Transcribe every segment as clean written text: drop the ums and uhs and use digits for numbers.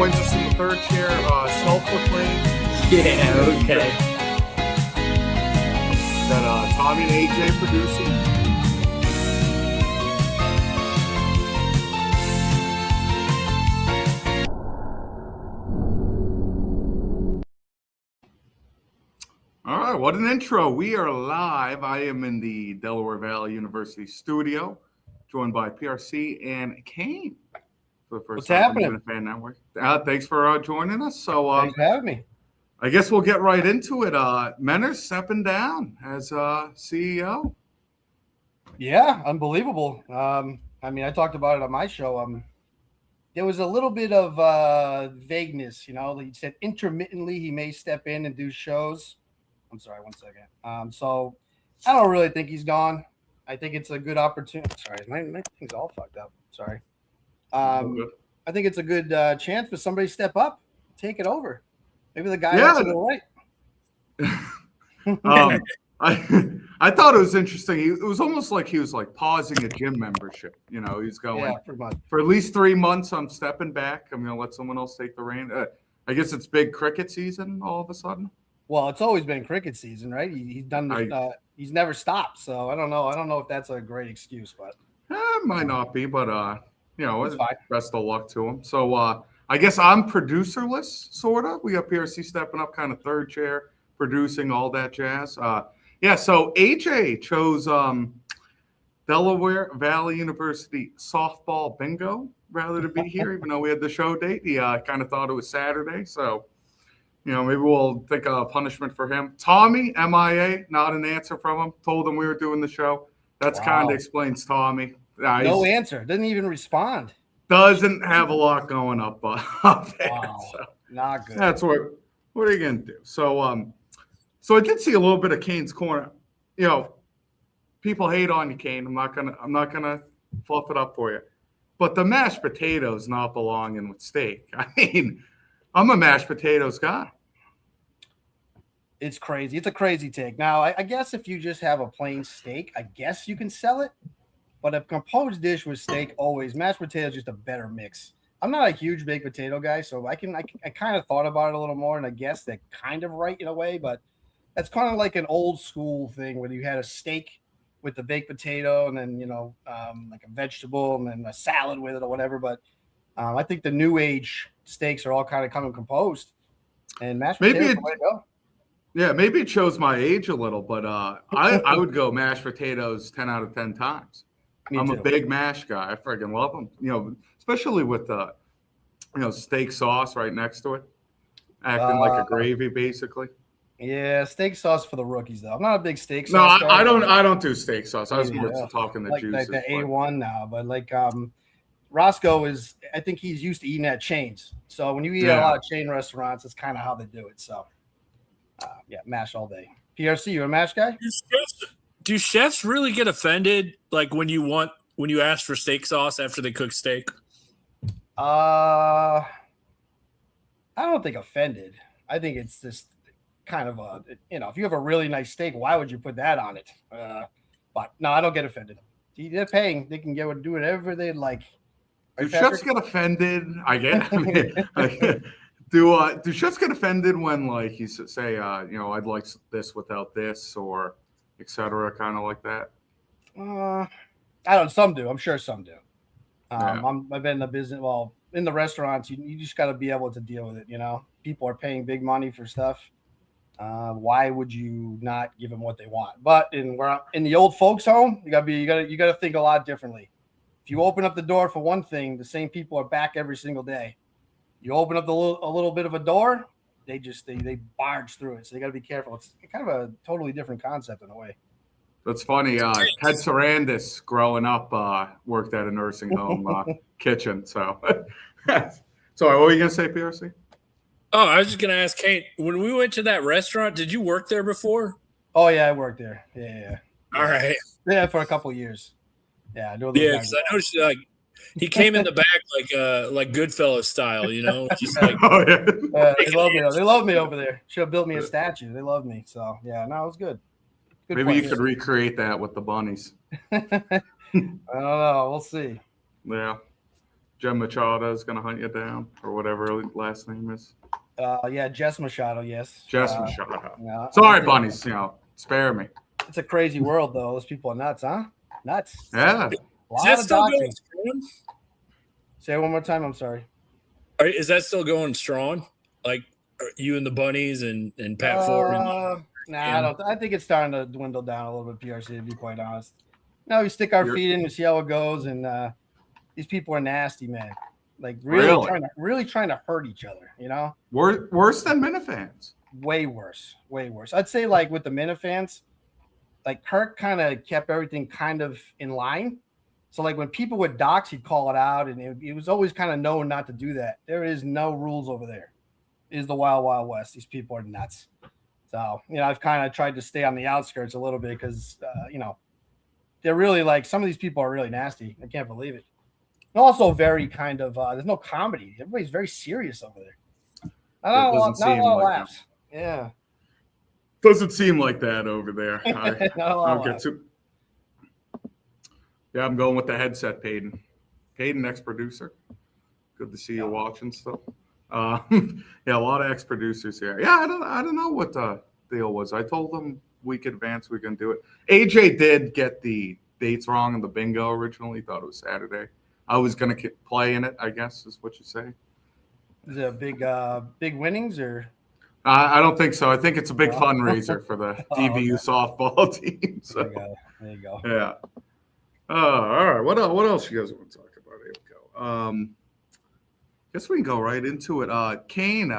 joins us in the third chair, self-proclaimed. Yeah, okay. That Tommy and AJ producing. All right, what an intro. We are live. I am in the Delaware Valley University studio, joined by PRC and Kane for the first What's time happening? on the Fan Network. Thanks for joining us. So, Thanks for having me. I guess we'll get right into it. Menner's stepping down as CEO. Yeah, unbelievable. I mean, I talked about it on my show. There was a little bit of vagueness, you know. He said intermittently he may step in and do shows. I'm sorry, 1 second. So I don't really think he's gone. I think it's a good opportunity. Sorry, my thing's all fucked up. Sorry. I think it's a good chance for somebody to step up, take it over. Maybe the guy has to go right. I thought it was interesting. It was almost like he was like pausing a gym membership. You know, he's going pretty much. For at least 3 months. I'm stepping back. I'm going to let someone else take the reign. I guess it's big cricket season all of a sudden. Well, it's always been cricket season, right? He's done this. He's never stopped. So I don't know. I don't know if that's a great excuse, but it might not be. But you know, it's fine. Best of luck to him. So I guess I'm producerless, sort of. We got PRC stepping up, kind of third chair, producing all that jazz. Yeah. So AJ chose Delaware Valley University softball bingo rather to be here, even though we had the show date. He kind of thought it was Saturday, so. You know, maybe we'll think of punishment for him. Tommy, MIA, not an answer from him. Told him we were doing the show. That's kind of explains Tommy. No answer. Didn't even respond. Doesn't have a lot going up there. Wow. So not good. That's what are you gonna do? So so I did see a little bit of Kane's corner. You know, people hate on you, Kane. I'm not gonna fluff it up for you. But the mashed potatoes not belonging with steak. I mean, I'm a mashed potatoes guy. It's crazy. It's a crazy take. Now, I guess if you just have a plain steak, I guess you can sell it. But a composed dish with steak, always mashed potatoes, just a better mix. I'm not a huge baked potato guy, so I kind of thought about it a little more, and I guess they're kind of right in a way. But that's kind of like an old school thing where you had a steak with the baked potato, and then like a vegetable, and then a salad with it or whatever. But I think the new age steaks are all kind of coming composed, and mashed potatoes is the way to go. Yeah, maybe it shows my age a little, but I would go mashed potatoes 10 out of 10 times. I'm a big mash guy. I freaking love them. You know, especially with steak sauce right next to it, acting like a gravy basically. Yeah, steak sauce for the rookies though. I'm not a big steak sauce. No, I don't do steak sauce. I was more talking the juices. Like the A1 now, but like Roscoe is, I think he's used to eating at chains. So when you eat at a lot of chain restaurants, it's kind of how they do it. So, mash all day. PRC, you a mash guy? Do chefs really get offended like when you ask for steak sauce after they cook steak? I don't think offended. I think it's just kind of if you have a really nice steak, why would you put that on it? But no, I don't get offended. They're paying; they can do whatever they'd like. Do chefs get offended? I guess. I mean, do chefs get offended when like you say, I'd like this without this, or etc., kind of like that? I don't. Some do. I'm sure some do. I've been in the business. Well, in the restaurants, you just got to be able to deal with it. You know, people are paying big money for stuff. Why would you not give them what they want? But in the old folks' home, you gotta think a lot differently. If you open up the door for one thing, the same people are back every single day. You open up a little bit of a door, they barge through it. So you got to be careful. It's kind of a totally different concept in a way. That's funny. Ted Sarandis, growing up, worked at a nursing home kitchen. So, sorry, what were you gonna say, PRC? Oh, I was just gonna ask Kate. When we went to that restaurant, did you work there before? Oh yeah, I worked there. Yeah. All right. Yeah, for a couple of years. Yeah, I know. Yeah, because I noticed he came in the back like Goodfellas style, you know, just like. Oh yeah. They love me. They love me over there. Should have built me a statue. They love me. So yeah, no, it was good. Maybe you could recreate that with the bunnies. I don't know. We'll see. Yeah. Jen Machado is going to hunt you down, or whatever her last name is. Yeah, Jess Machado, yes. Jess Machado. Yeah, Sorry, bunnies. Spare me. It's a crazy world, though. Those people are nuts, huh? Nuts. Yeah. A Is lot that of still doxing. going strong? Say it one more time. I'm sorry. Is that still going strong? Like you and the bunnies and Pat Ford? Nah, I don't. I think it's starting to dwindle down a little bit. PRC, to be quite honest. Now we stick our feet in and see how it goes, and these people are nasty, man. Like really trying to hurt each other. You know, worse than Minifans. Way worse. I'd say like with the Minifans, like Kirk kind of kept everything kind of in line. So like when people would dox, he'd call it out, and it was always kind of known not to do that. There is no rules over there. It is the Wild Wild West. These people are nuts. So I've kind of tried to stay on the outskirts a little bit because they're really like some of these people are really nasty. I can't believe it. And also very kind of there's no comedy. Everybody's very serious over there. Not a lot of laughs. Yeah. Doesn't seem like that over there. Yeah, I'm going with the headset, Peyton. Peyton, ex-producer. Good to see you watching still. Yeah, a lot of ex-producers here. Yeah, I don't know what the deal was. I told them week advance we can do it. AJ did get the dates wrong in the bingo originally. Thought it was Saturday. I was going to play in it, I guess, is what you say. Is it a big winnings or? I don't think so. I think it's a big fundraiser for the DBU softball team. So. There you go. Yeah. All right. What else you guys want to talk about? Here we go. Guess we can go right into it. Kane,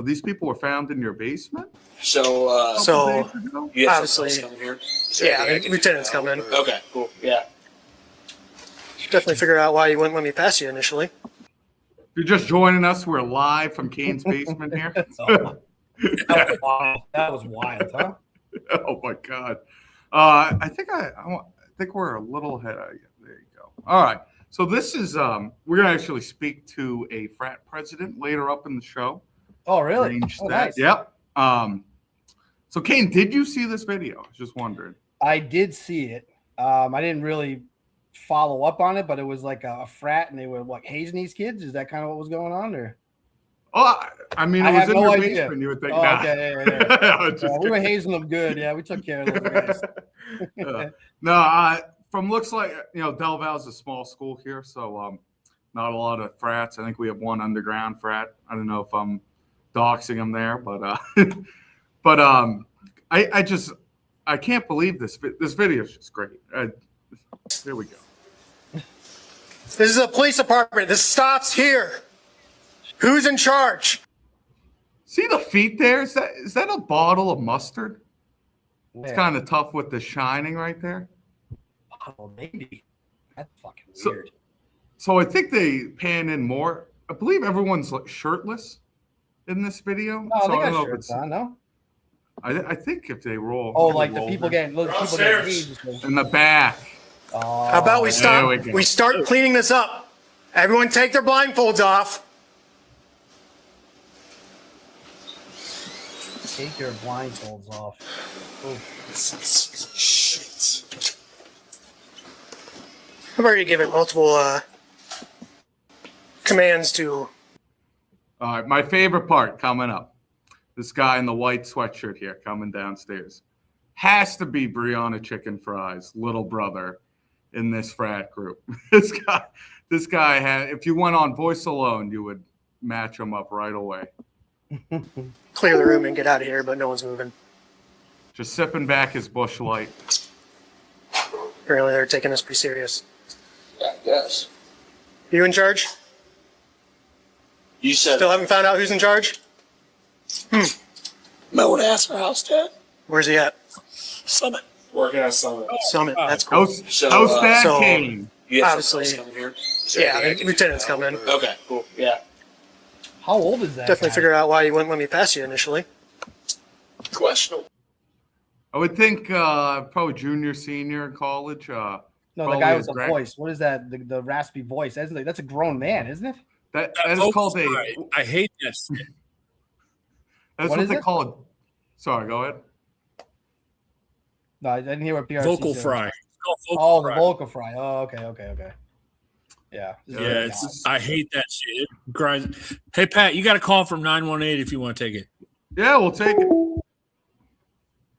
these people were found in your basement. So you have obviously, coming here? Yeah, lieutenant's coming. Okay, cool. Yeah. Definitely figure out why you wouldn't let me pass you initially. You're just joining us. We're live from Kane's basement here. That was wild, huh? Oh my God. I think we're a little ahead. There you go. All right. So this is we're gonna actually speak to a frat president later up in the show. Oh, really? Nice. Yep. So Kane, did you see this video? I was just wondering. I did see it. I didn't really follow up on it, but it was like a frat, and they were like hazing these kids. Is that kind of what was going on, or? Oh, I mean, it was in your basement. You would think. Oh, okay, yeah. We were hazing them good. Yeah, we took care of those guys. No, from looks like Del Val's a small school here, so not a lot of frats. I think we have one underground frat. I don't know if I'm doxing them there, but I can't believe this. This video is just great. Here we go. This is a police department. This stops here. Who's in charge? See the feet there? Is that a bottle of mustard? It's kind of tough with the shining right there. Oh, maybe. That's fucking weird. So I think they pan in more. I believe everyone's like shirtless in this video. No, so they I don't got know shirts on, no? I think if they roll. Oh, like the people getting Upstairs. in the back. Oh, How about we stop? We start cleaning this up. Everyone take their blindfolds off. Take your blindfolds off. Oh. Shit. I've already given multiple commands to. All right, my favorite part coming up. This guy in the white sweatshirt here coming downstairs. Has to be Brianna Chicken Fries, little brother in this frat group. This guy had, if you went on voice alone, you would match him up right away. Clear the room and get out of here, but no one's moving. Just sipping back his Busch Light. Apparently they're taking this pretty serious. Yeah, I guess. You in charge? You said Still haven't found out who's in charge? might want to ask our house dad. Where's he at? Summit. Working at Summit. Summit. That's cool. How's that, so- Kane? You have Obviously. someone coming here? Yeah, lieutenant's coming. Okay, cool. Yeah. How old is that? Definitely guy? figure out why you wouldn't let me pass you initially. Questionable. I would think probably junior, senior in college. No, the probably guy his with the voice. What is that? The raspy voice. That's a grown man, isn't it? That is called a. I hate that shit. That's What what is they it? call it. Sorry, go ahead. No, I didn't hear what PRC Vocal said. fry. Oh, the vocal fry. Oh, okay. Yeah. Yeah, I hate that shit. It grinds. Hey, Pat, you got a call from 918 if you want to take it. Yeah, we'll take it.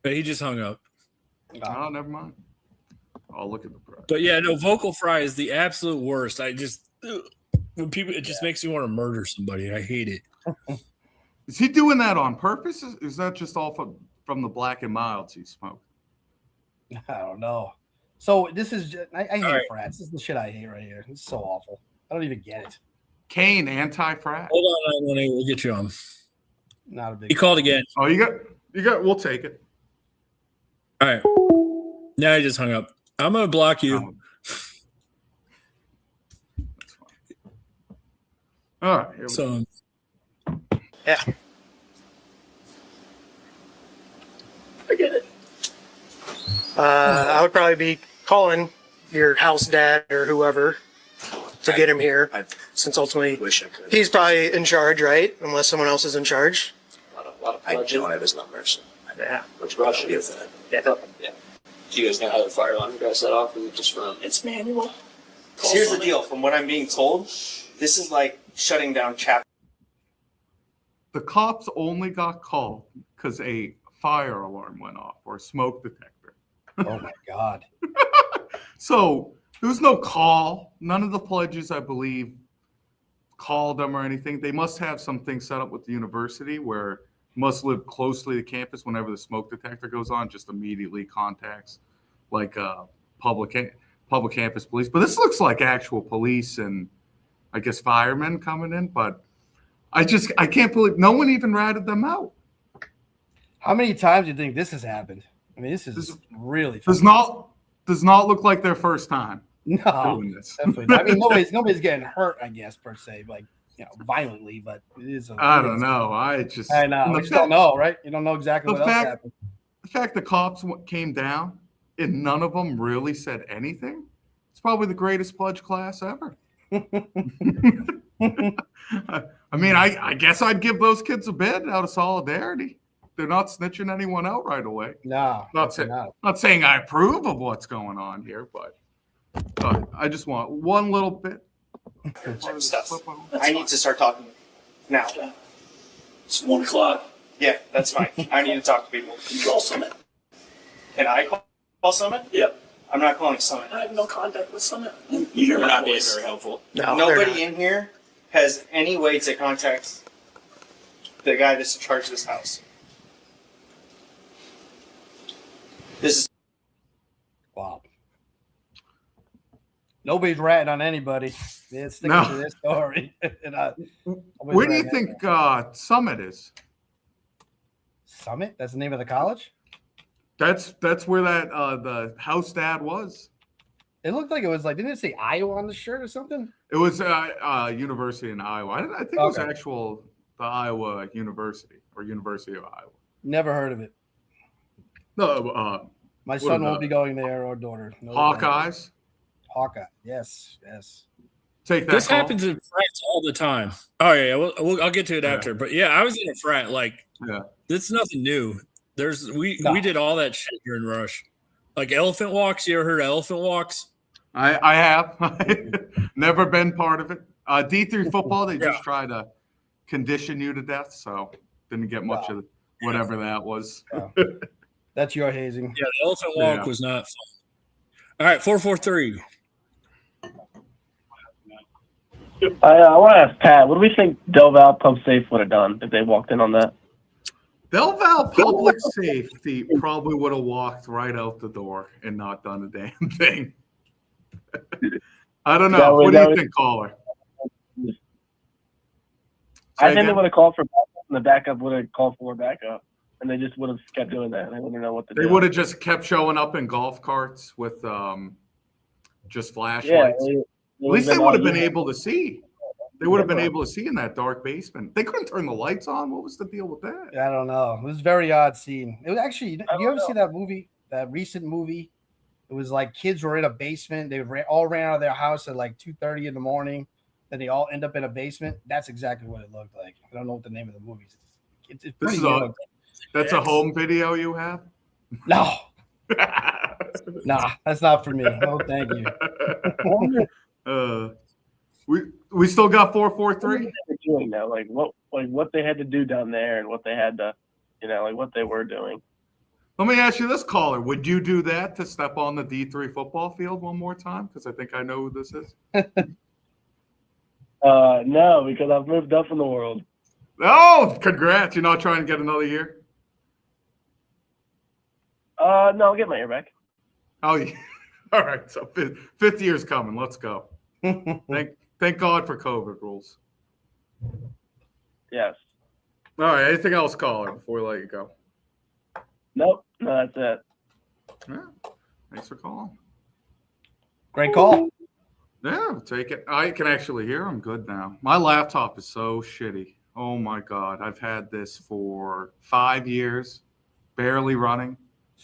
But he just hung up. Oh, never mind. I'll look at the price. But yeah, no, vocal fry is the absolute worst. I just when people, it just makes me want to murder somebody. I hate it. Is he doing that on purpose? Is that just all from the Black and Milds he smoked? I don't know. So this is just, I hate right. frats. This is the shit I hate right here. It's so awful. I don't even get it. Kane, anti-frat. Hold on, 918. We'll get you on. Not a big. He called again. Oh, you got. We'll take it. All right. Now I just hung up. I'm gonna block you. That's fine. All right. Here we So Yeah. I get it. I would probably be calling your house dad or whoever to get him here, since ultimately Wish I could. he's probably in charge, right? Unless someone else is in charge. A lot of I pledging. don't have his numbers. Yeah. Which Russian is that? Yeah. Do you guys know how the fire alarm guy set off? Or is it just from? It's manual. So here's the deal. From what I'm being told, this is like shutting down chapter. The cops only got called because a fire alarm went off or a smoke detector. Oh my god. So there was no call. None of the pledges, I believe, called them or anything. They must have something set up with the university where you must live closely to campus. Whenever the smoke detector goes on, just immediately contacts like public campus police. But this looks like actual police and I guess firemen coming in. But I can't believe no one even ratted them out. How many times do you think this has happened? I mean, this is really Does not look like their first time no. doing this. Definitely not. I mean, nobody's getting hurt, I guess, per se, like violently, but it is. I don't know. I know. We just don't know, right? You don't know exactly what else happened. The fact the cops came down and none of them really said anything. It's probably the greatest pledge class ever. I mean, I guess I'd give those kids a bid out of solidarity. They're not snitching anyone out right away. No, Not saying I approve of what's going on here, but I just want one little bit. Stuff. I need to start talking now. It's 1 o'clock. Yeah, that's fine. I need to talk to people. You call Summit. Can I call Summit? Yep. I'm not calling Summit. I have no contact with Summit. You hear We're my not being voice. very helpful. No, they're Nobody not. in here has any way to contact the guy that's in charge of this house. This is Wow. Nobody's ratting on anybody. They're sticking No. to this story. Where do you think Summit is? Summit? That's the name of the college? That's where that the house dad was. It looked like it was like, didn't it say Iowa on the shirt or something? It was University in Iowa. I think it was Okay. the Iowa University or University of Iowa. Never heard of it. No, My What son about won't be going there or daughter. No, Hawkeyes. Hawkeye. Yes. Take that. this call. happens in frats all the time. Oh yeah, I'll get to it after. But yeah, I was in a frat. Like, Yeah. this is nothing new. We No. did all that shit during Rush. Like elephant walks. You ever heard of elephant walks? I have never been part of it. D3 football, they just try to condition you to death, so didn't get much of whatever that was. That's your hazing. Yeah, the elephant walk was not fun. All right, 443. I want to ask Pat, what do we think Del Val Pump Safe would have done if they walked in on that? Del Val Public Safety probably would have walked right out the door and not done a damn thing. I don't know. What do you think, caller? I think they would have called for backup, and the backup would have called for backup, and they just would have kept doing that. They wouldn't know what to do. They would have just kept showing up in golf carts with just Yeah, flashlights. At least they would have been all- able to see. They would have been able to see in that dark basement. They couldn't turn the lights on. What was the deal with that? I don't know. It was a very odd scene. It was actually, you don't ever know. see that movie, that recent movie? It was like kids were in a basement. They all ran out of their house at like 2:30 in the morning. Then they all end up in a basement. That's exactly what it looked like. I don't know what the name of the movie is. It's This pretty is good. that's a home video you have? No, nah, that's not for me. No, thank you. We still got 4-4-3. Doing that, like what they had to do down there and what they had to, like what they were doing. Let me ask you this, caller. Would you do that to step on the D3 football field one more time? Because I think I know who this is. No, because I've moved up in the world. Oh, congrats. You're not trying to get another year? No, I'll get my ear back. Oh, yeah. All right. So fifth year's coming. Let's go. Thank God for COVID rules. Yes. All right. Anything else, caller, before we let you go? Nope. No, that's it. Yeah. Thanks for calling. Great call. Yeah, I'll take it. I can actually hear him good now. My laptop is so shitty. Oh, my God. I've had this for 5 years, barely running.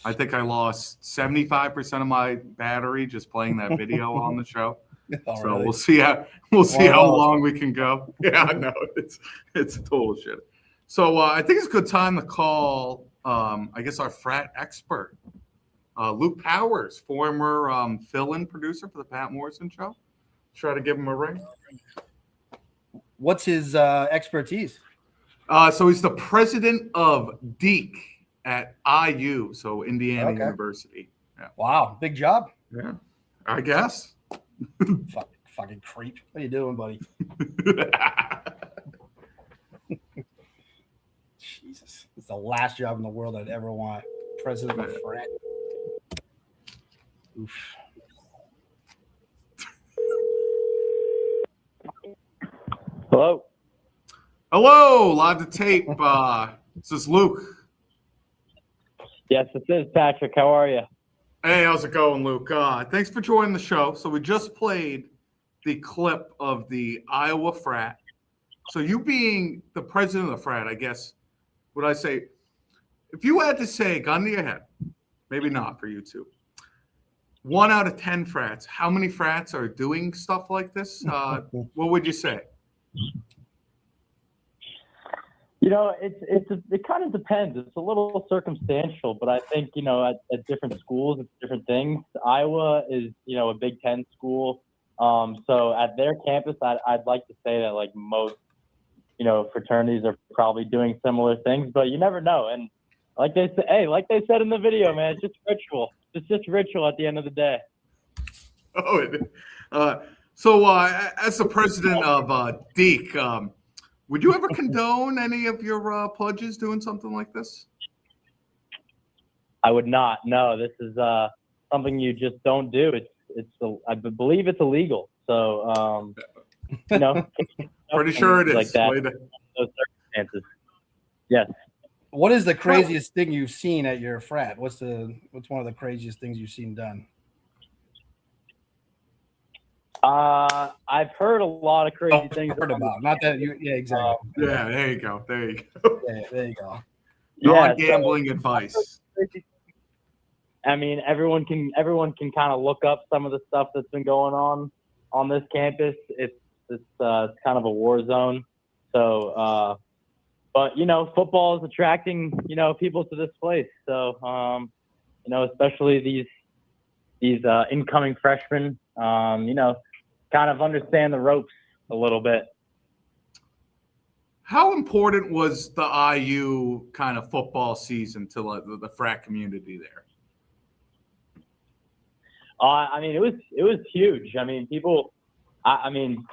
I think I lost 75% of my battery just playing that video on the show. Oh, So really? we'll see how long we can go. Yeah, I know it's total shit. So I think it's a good time to call. I guess our frat expert, Luke Powers, former fill-in producer for the Pat Morrison show. Try to give him a ring. What's his expertise? So he's the president of DEEK at IU, so Indiana University. Yeah. Wow, big job. Yeah, I guess. Fucking creep. What are you doing, buddy? Jesus. It's the last job in the world I'd ever want. President of frat. Oof. Hello. Hello, live to tape. This is Luke. Yes, this is Patrick. How are you? Hey, how's it going, Luke? Thanks for joining the show. So we just played the clip of the Iowa frat. So you being the president of the frat, I guess, would I say, if you had to say, gun to your head, maybe not for you two, 1 out of 10 frats, how many frats are doing stuff like this? What would you say? It kind of depends. It's a little circumstantial, but I think, at different schools, it's different things. Iowa is, a Big Ten school. So at their campus, I'd like to say that like most, fraternities are probably doing similar things, but you never know. And like they said in the video, man, it's just ritual. It's just ritual at the end of the day. So as the president of DEEK, would you ever condone any of your pledges doing something like this? I would not. No, this is something you just don't do. I believe it's illegal. So, pretty sure it is. Like that. Those circumstances. Yes. What is the craziest thing you've seen at your frat? What's one of the craziest things you've seen done? I've heard a lot of crazy things. Heard about. Not that you. Yeah, exactly. Yeah, there you go. Yeah, there you go. Non-gambling advice. I mean, everyone can kind of look up some of the stuff that's been going on this campus. It's kind of a war zone. So, but football is attracting people to this place. So, especially these incoming freshmen, kind of understand the ropes a little bit. How important was the IU kind of football season to the frat community there? I mean, it was huge. I mean,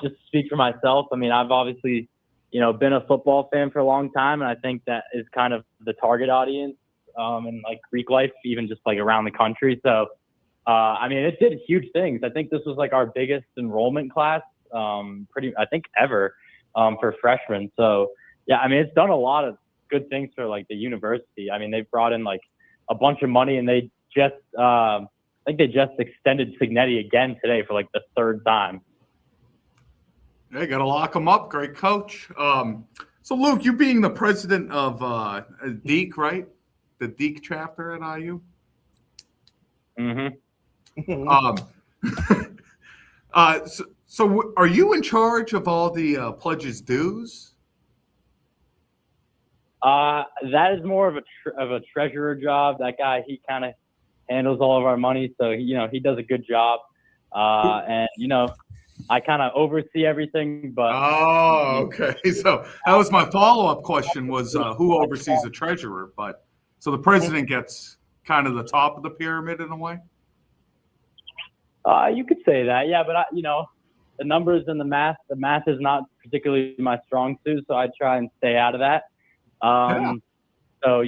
just to speak for myself, I mean, I've obviously, been a football fan for a long time, and I think that is kind of the target audience, in like Greek life, even just like around the country. So, I mean, it did huge things. I think this was like our biggest enrollment class, I think ever, for freshmen. So yeah, I mean, it's done a lot of good things for like the university. I mean, they've brought in like a bunch of money, and they just, I think they just extended Signetti again today for like the third time. They got to lock them up. Great coach. So Luke, you being the president of DEEK, right? The DEEK chapter at IU. Mm-hmm. So are you in charge of all the pledges dues? That is more of a treasurer job. That guy, he kind of handles all of our money, so he does a good job. And I kind of oversee everything, but Oh, okay. So that was my follow-up question was who oversees the treasurer? But so the president gets kind of the top of the pyramid in a way? you could say that, yeah. But the numbers and the math is not particularly my strong suit, so I try and stay out of that. Yeah. So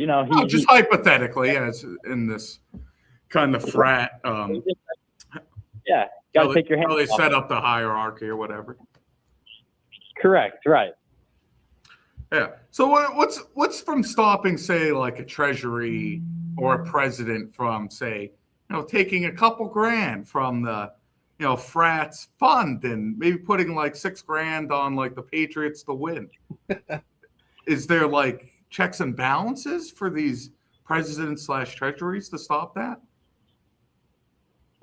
Just hypothetically, as in this kind of frat, yeah, got to take your hands how they off. set up the hierarchy or whatever. Correct, right. Yeah. So what's from stopping, say, like a treasury or a president from, say, taking a couple grand from the, frats fund and maybe putting like $6,000 on like the Patriots to win? Is there like checks and balances for these presidents / treasuries to stop that?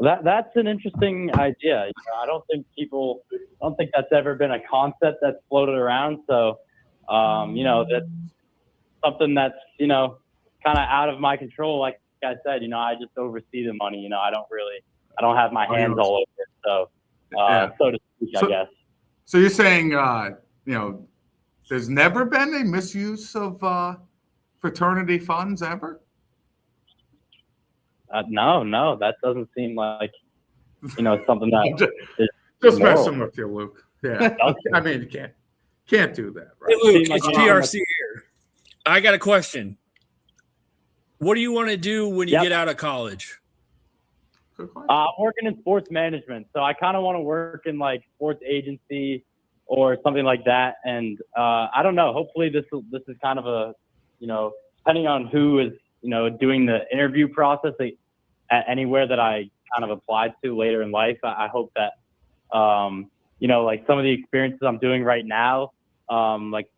That's an interesting idea. I don't think that's ever been a concept that's floated around. So, that's something that's, kind of out of my control. Like I said, I just oversee the money. I don't have my hands all over it. So, so to speak, I guess. So you're saying, there's never been a misuse of fraternity funds ever? No, that doesn't seem like something that just messing with you, Luke. Yeah, I mean, you can't do that, right? Hey, Luke, it's PRC here. I got a question. What do you want to do when you get out of college? I'm working in sports management, so I kind of want to work in like sports agency or something like that. And I don't know. Hopefully, this is kind of a depending on who is doing the interview process at anywhere that I kind of applied to later in life. I hope that like some of the experiences I'm doing right now, like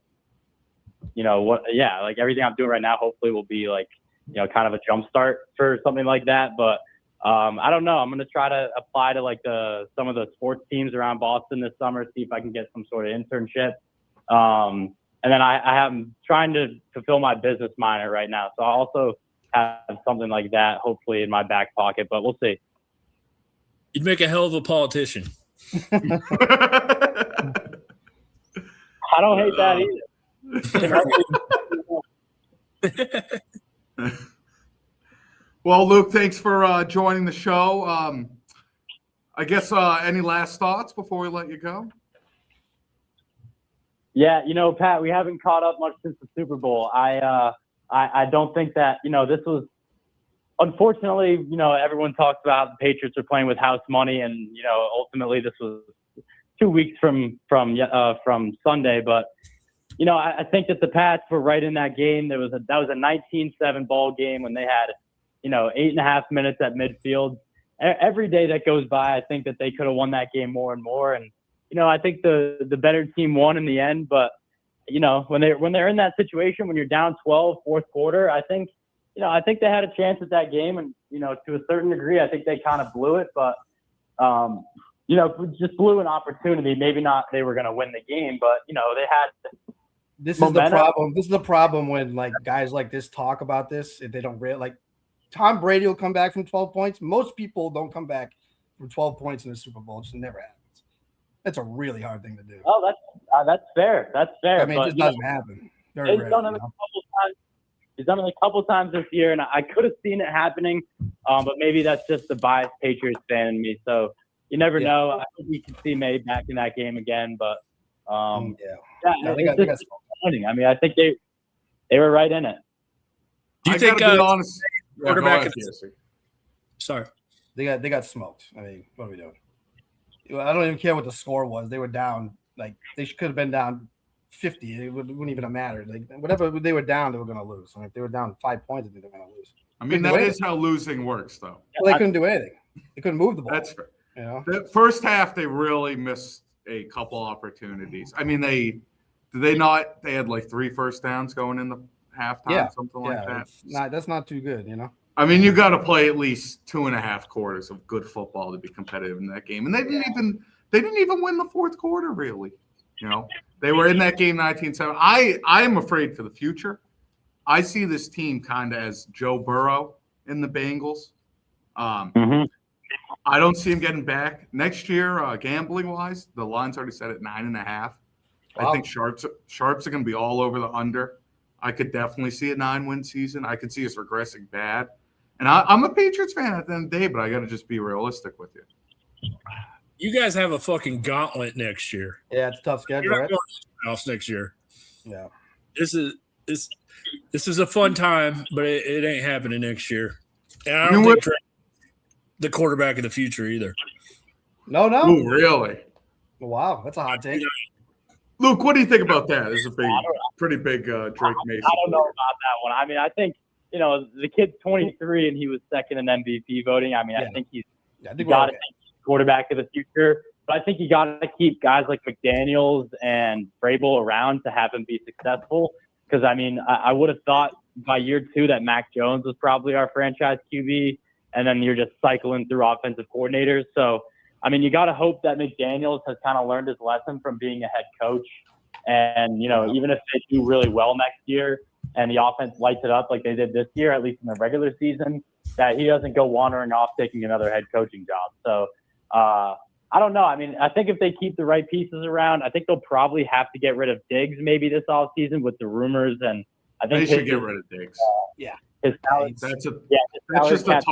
everything I'm doing right now, hopefully will be like kind of a jump start for something like that. But I don't know. I'm going to try to apply to like some of the sports teams around Boston this summer, see if I can get some sort of internship. And then I am trying to fulfill my business minor right now. So I also have something like that, hopefully in my back pocket, but we'll see. You'd make a hell of a politician. I don't hate that either. Well, Luke, thanks for joining the show. I guess any last thoughts before we let you go? Yeah, Pat, we haven't caught up much since the Super Bowl. I don't think that this was, unfortunately, everyone talks about the Patriots are playing with house money, and ultimately this was 2 weeks from Sunday. But I think that the Pats were right in that game. That was a 19-7 ball game when they had 8.5 minutes at midfield. Every day that goes by, I think that they could have won that game more and more. And I think the better team won in the end. But when they're in that situation, when you're down 12, fourth quarter, I think they had a chance at that game. And to a certain degree, I think they kind of blew it. But just blew an opportunity. Maybe not they were going to win the game, but they had. This is the problem. This is the problem when like guys like this talk about this. If they don't really like, Tom Brady will come back from 12 points. Most people don't come back from 12 points in the Super Bowl. It just never happens. That's a really hard thing to do. Oh, that's fair. That's fair. I mean, it just doesn't happen. He's done it a couple times. He's done it a couple times this year, and I could have seen it happening, but maybe that's just the biased Patriots fan in me. So you never know. I hope we can see May back in that game again, but they got disappointing. I mean, I think they were right in it. Do you think honest, quarterback? Sorry, they got smoked. I mean, what are we doing? I don't even care what the score was. They were down. Like they could have been down 50. It wouldn't even have mattered. Like whatever they were down, they were going to lose. And if they were down 5 points, I think they're going to lose. I mean, that is how losing works, though. Well, they couldn't do anything. They couldn't move the ball. That's fair. The first half, they really missed a couple opportunities. I mean, they had like 3 first downs going in the halftime, something like that. That's not too good, I mean, you got to play at least 2.5 quarters of good football to be competitive in that game, and they didn't even win the fourth quarter, really. They were in that game 19-7. I am afraid for the future. I see this team kind of as Joe Burrow in the Bengals. I don't see him getting back next year. Gambling wise, the line's already set at 9.5. Wow. I think sharps are going to be all over the under. I could definitely see a 9-win season. I could see us regressing bad. And I'm a Patriots fan at the end of the day, but I got to just be realistic with you. You guys have a fucking gauntlet next year. Yeah, it's a tough schedule, You're not right? going to the playoffs next year. Yeah. This is a fun time, but it ain't happening next year. And I don't think Trey's the quarterback of the future either. No. Ooh, really? Wow, that's a hot take. Luke, what do you think about that? This is a pretty big Drake Mason. I don't know about that one. I mean, I think, the kid's 23 and he was second in MVP voting. I mean, I think he's got to think quarterback of the future. But I think you got to keep guys like McDaniels and Vrabel around to have him be successful. Because, I mean, I would have thought by year 2 that Mac Jones was probably our franchise QB, and then you're just cycling through offensive coordinators. So, I mean, you got to hope that McDaniels has kind of learned his lesson from being a head coach. And, even if they do really well next year and the offense lights it up like they did this year, at least in the regular season, that he doesn't go wandering off taking another head coaching job. So, I don't know. I mean, I think if they keep the right pieces around, I think they'll probably have to get rid of Diggs maybe this offseason with the rumors. And I think they should get rid of Diggs. His salary, That's salary just a cap-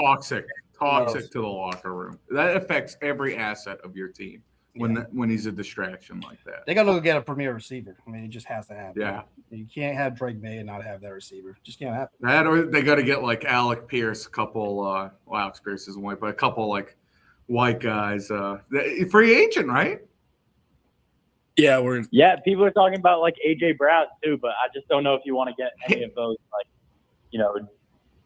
toxic to the locker room. That affects every asset of your team when he's a distraction like that. They got to get a premier receiver. I mean, it just has to happen. Yeah. You can't have Drake May and not have that receiver. Just can't happen. That or they got to get like Alec Pierce, a couple. Alex Pierce isn't white, but a couple like white guys. Free agent, right? Yeah, people are talking about like AJ Brown too, but I just don't know if you want to get any of those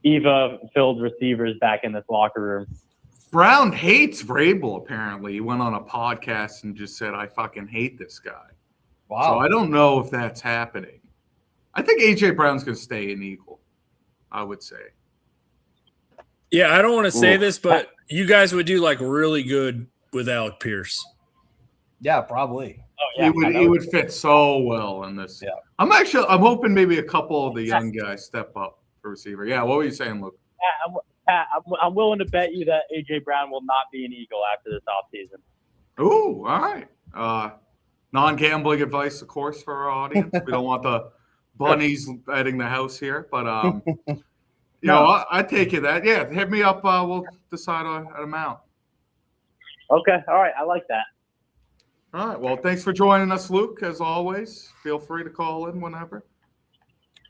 diva-filled receivers back in this locker room. Brown hates Vrabel, apparently. He went on a podcast and just said, I fucking hate this guy. Wow. So I don't know if that's happening. I think A.J. Brown's going to stay an Eagle, I would say. Yeah, I don't want to say this, but you guys would do like really good with Alec Pierce. Yeah, probably. Oh, yeah, He would fit so well in this. Yeah. I'm hoping maybe a couple of the young guys step up for receiver. Yeah, what were you saying, Luke? I'm willing to bet you that AJ Brown will not be an Eagle after this offseason. Ooh, all right. Non-gambling advice, of course, for our audience. We don't want the bunnies betting the house here, but I take it that. Yeah, hit me up. We'll decide on an amount. Okay, all right, I like that. All right. Well, thanks for joining us, Luke. As always, feel free to call in whenever.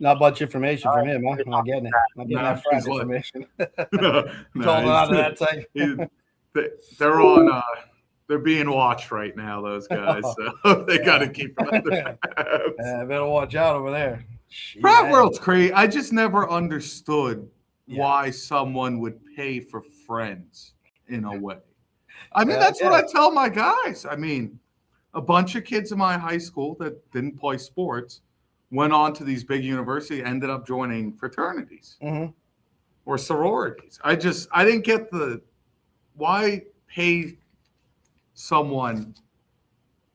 Not much information from him, huh? I'm not getting it. I'm not getting that frat information. Told out of that type. They're on. They're being watched right now. Those guys, so they got to keep them under wraps. Better watch out over there. Frat world's crazy. I just never understood why someone would pay for friends in a way. I mean, that's what I tell my guys. I mean, a bunch of kids in my high school that didn't play sports went on to these big universities, ended up joining fraternities or sororities. I didn't get why pay someone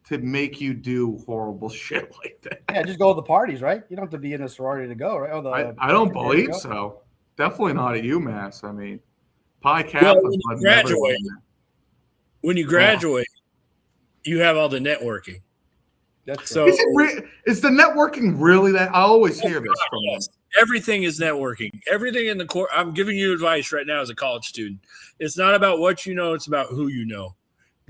to make you do horrible shit like that. Yeah, just go to the parties, right? You don't have to be in a sorority to go, right? I don't believe so. Definitely not at UMass. I mean, Pi Kappa. When you graduate, you have all the networking. That's so. Is the networking really that? I always hear this from them. Everything is networking. Everything in the court. I'm giving you advice right now as a college student. It's not about what you know. It's about who you know.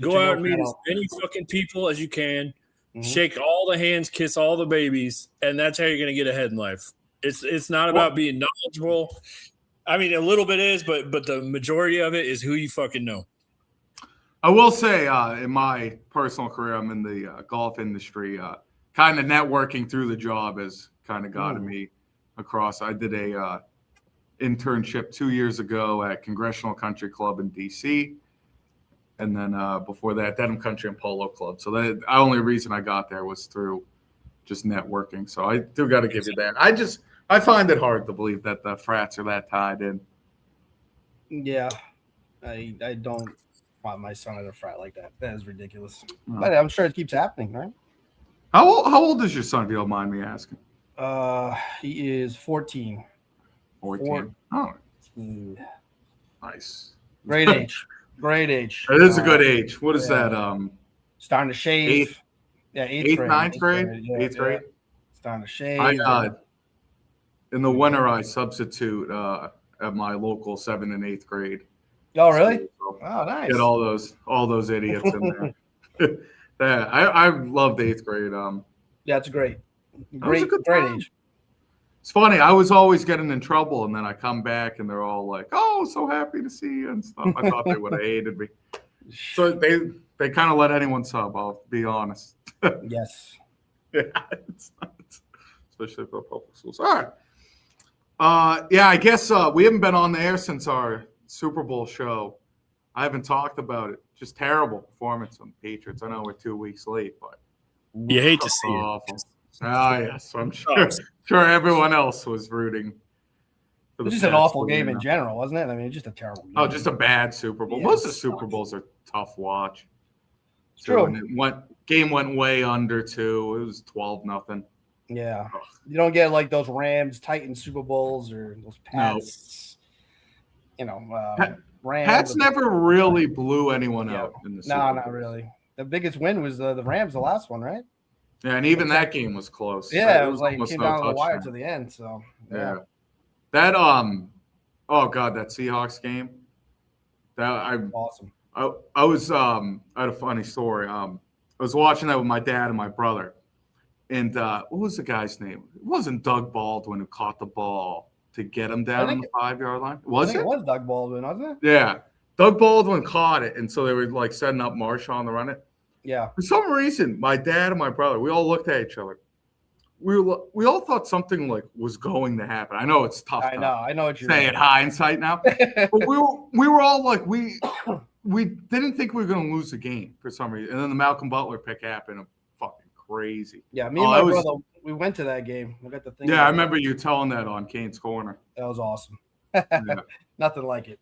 Go out and meet as many fucking people as you can. Shake all the hands, kiss all the babies, and that's how you're going to get ahead in life. It's not about being knowledgeable. I mean, a little bit is, but the majority of it is who you fucking know. I will say, in my personal career, I'm in the golf industry. Kind of networking through the job has kind of gotten me across. I did a internship 2 years ago at Congressional Country Club in D.C., and then before that, Dedham Country and Polo Club. So the only reason I got there was through just networking. So I do got to give you that. I find it hard to believe that the frats are that tied in. Yeah, I don't want my son at a frat like that. That is ridiculous. But I'm sure it keeps happening, right? How old is your son, if you don't mind me asking? He is 14. 14. Oh, 14. nice. Great age. Great age. It is a good age. What is that? Starting to shave. Eighth, Eighth grade. ninth grade? Eighth grade? Starting to shave. In the winter, I substitute at my local 7th and 8th grade. Oh, really? So Oh, nice. get all those idiots in there. Yeah, I loved 8th grade. Yeah, it's great. Great Great age. It's funny. I was always getting in trouble, and then I come back, and they're all like, "Oh, so happy to see you," and stuff. I thought they would have hated me. So they kind of let anyone sub. I'll be honest. Yes. Yeah, it's nuts, especially for public schools. All right. Yeah, I guess we haven't been on the air since our Super Bowl show. I haven't talked about it. Just terrible performance on the Patriots. I know we're 2 weeks late, but you hate to see it. Awful. Yes, I'm sure everyone else was rooting. It was just an awful game in general, wasn't it? I mean, just a terrible game. Oh, just a bad Super Bowl. Yeah, Most of the Super Bowls are tough watch. It's true. And game went way under 2. It was 12-0. Yeah. You don't get like those Rams, Titans Super Bowls or those Pats. No. Rams. Pats never really blew anyone out in the Super Bowl. No, not really. The biggest win was the Rams, the last one, right? Yeah, and even that game was close. Yeah, it was like came down to the wire to the end. So yeah. That oh god, that Seahawks game. Awesome. I was I had a funny story. I was watching that with my dad and my brother. And what was the guy's name? It wasn't Doug Baldwin who caught the ball to get him down on the 5-yard line. Was it? It was Doug Baldwin, wasn't it? Yeah. Doug Baldwin caught it, and so they were like setting up Marshawn to run it. Yeah. For some reason, my dad and my brother, we all looked at each other. We all thought something like was going to happen. I know it's tough. I know what you're saying in hindsight now, but we were all like we didn't think we were going to lose the game for some reason, and then the Malcolm Butler pick happened. Fucking crazy. Yeah, me and my brother, we went to that game. We got the thing. Yeah, I remember you telling that on Kane's Corner. That was awesome. Yeah. Nothing like it.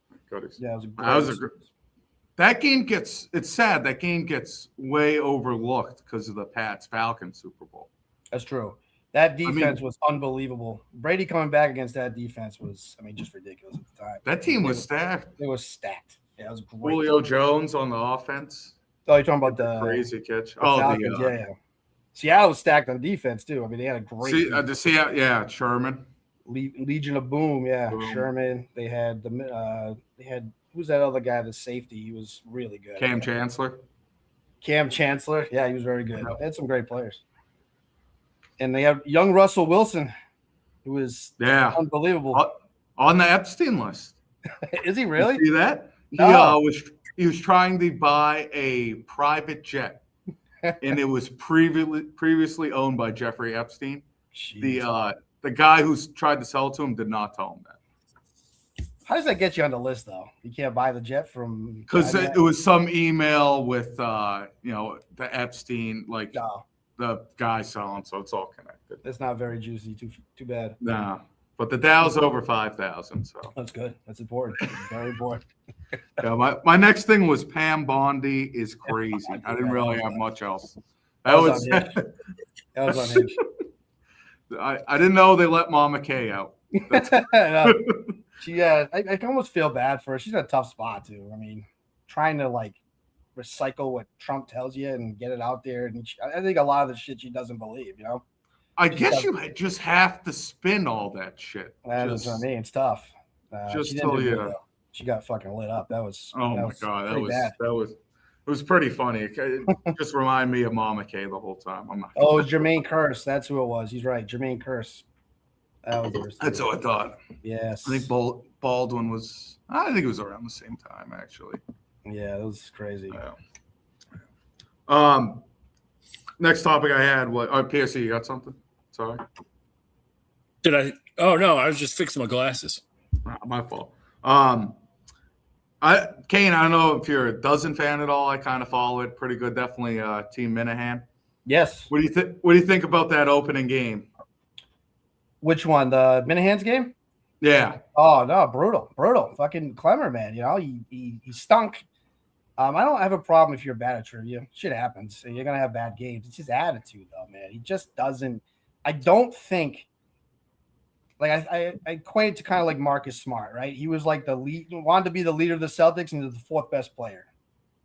Yeah, it was that game gets. It's sad that game gets way overlooked because of the Pats-Falcons Super Bowl. That's true. That defense was unbelievable. Brady coming back against that defense was, just ridiculous at the time. That team was stacked. It was stacked. Yeah, it was great. Julio Jones on the offense. Oh, you're talking about the crazy catch. Falcons, yeah. Seattle was stacked on defense too. They had a great. Sherman. Legion of Boom, yeah. Boom. Sherman. They had who's that other guy? The safety. He was really good. Cam Chancellor. Yeah, he was very good. They had some great players. And they have young Russell Wilson, who is unbelievable. On the Epstein list. Is he really? You see that? No. He was trying to buy a private jet, and it was previously owned by Jeffrey Epstein. Jeez. The guy who's tried to sell it to him did not tell him that. How does that get you on the list, though? You can't buy the jet from because it was some email with the Epstein the guy selling, so it's all connected. It's not very juicy. Too bad. Nah, but the Dow's over 5,000, so that's good. That's important. Very important. Yeah, my next thing was Pam Bondi is crazy. I didn't really have much else. That was on Hinge. I didn't know they let Mama K out. No. I almost feel bad for her. She's in a tough spot too. Trying to recycle what Trump tells you and get it out there. And I think a lot of the shit she doesn't believe. I guess you just have to spin all that shit. That's what I mean. It's tough. Just till you. She got fucking lit up. That was. Oh my god, it was pretty funny. It just reminded me of Mama K the whole time. I'm not. Oh, Jermaine Curse. That's who it was. He's right, Jermaine Curse. That's what I thought. Yes. I think Baldwin was. I think it was around the same time actually. Yeah, that was crazy. Yeah. Next topic I had was PSC. You got something? Sorry. Did I? Oh no, I was just fixing my glasses. My fault. Kane, I don't know if you're a Dozen fan at all. I kind of follow it pretty good. Definitely Team Minahan. Yes. What do you think about that opening game? Which one? The Minahan's game? Yeah. Oh no, brutal. Fucking Clemmer, man. He stunk. I don't have a problem if you're bad at trivia. Shit happens. You're gonna have bad games. It's his attitude, though, man. He just doesn't. I don't think like I equate it to kind of like Marcus Smart, right? He was like the lead, wanted to be the leader of the Celtics and he was the fourth best player.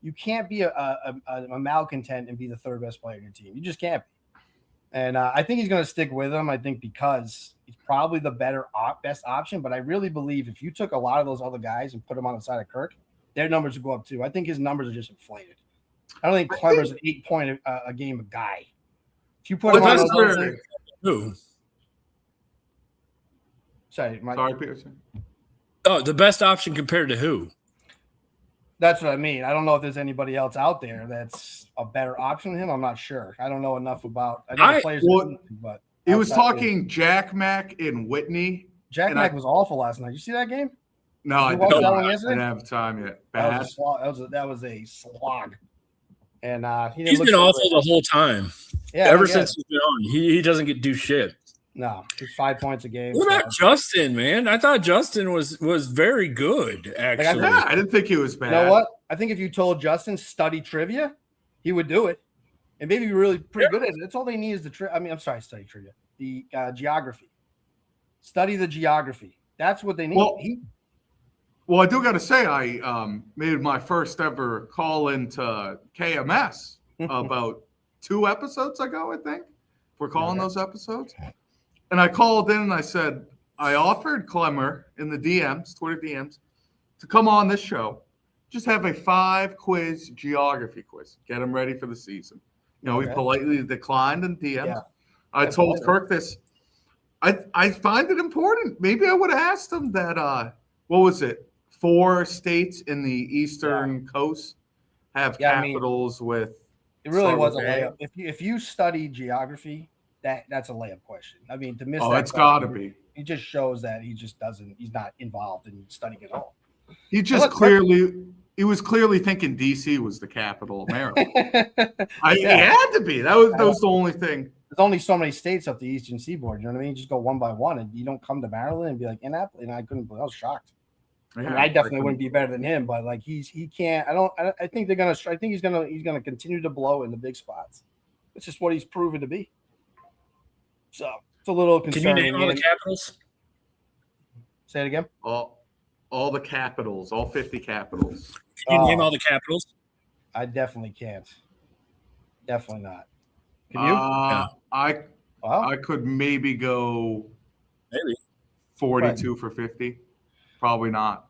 You can't be a malcontent and be the third best player in your team. You just can't be. And I think he's going to stick with him. I think because he's probably the best option. But I really believe if you took a lot of those other guys and put them on the side of Kirk, their numbers would go up too. I think his numbers are just inflated. I don't think Clemmer's an 8-point a game guy. If you put him on those Who? Sorry, Peterson. Oh, the best option compared to who? That's what I mean. I don't know if there's anybody else out there that's a better option than him. I'm not sure. I don't know enough about. I know the players, but he was talking Jack Mack and Whitney. Jack Mack was awful last night. You see that game? No, I didn't have time yet. Bad. That was a slog. And he's been awful the whole time. Yeah, ever since he's been on, he doesn't do shit. No, he's 5 points a game. What about Justin, man? I thought Justin was very good, actually. I didn't think he was bad. You know what? I think if you told Justin study trivia, he would do it. And maybe be really pretty good at it. That's all they need is study trivia. The geography. Study the geography. That's what they need. Well, I do got to say, I made my first ever call into KMS about 2 episodes ago, I think. If we're calling those episodes. And I called in and I said, I offered Clemmer in the DMs, Twitter DMs, to come on this show, just have a 5-quiz geography quiz, get him ready for the season. He politely declined in DMs. Yeah. I told Kirk this. I find it important. Maybe I would have asked him that, 4 states in the Eastern Coast have capitals with. It really was a layup. If you study geography, that's a layup question. I mean, to miss that. It's got to be. It just shows that he's not involved in studying at all. He was clearly thinking DC was the capital of Maryland. It had to be. That was the only thing. There's only so many states up the Eastern Seaboard. You know what I mean? You just go one by one, and you don't come to Maryland and be like Annapolis. And I was shocked. Yeah, I definitely wouldn't be better than him, but like he can't. I think he's gonna continue to blow in the big spots. It's just what he's proven to be. So it's a little concerning. Can you name all the capitals? Say it again. All the capitals, all 50 capitals. Can you name all the capitals? I definitely can't. Definitely not. Can you? I could maybe go 42 for 50. Probably not.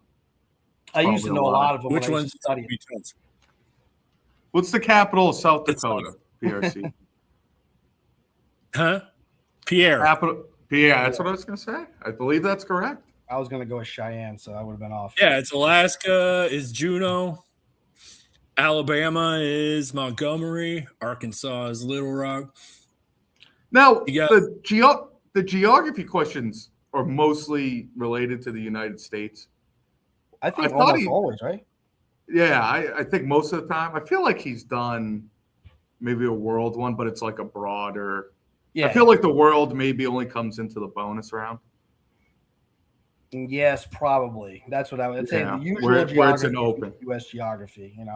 I used to know a lot of them. Which one's studying? What's the capital of South Dakota? PRC. Huh? Pierre. Pierre. That's what I was going to say. I believe that's correct. I was going to go with Cheyenne, so I would have been off. Yeah, it's Alaska is Juneau. Alabama is Montgomery. Arkansas is Little Rock. Now, the geography questions are mostly related to the United States. I think always, right? Yeah, I think most of the time. I feel like he's done maybe a world one, but it's like a broader. Yeah. I feel like the world maybe only comes into the bonus round. Yes, probably. That's what I would say. The usual where it's an open U.S. geography, and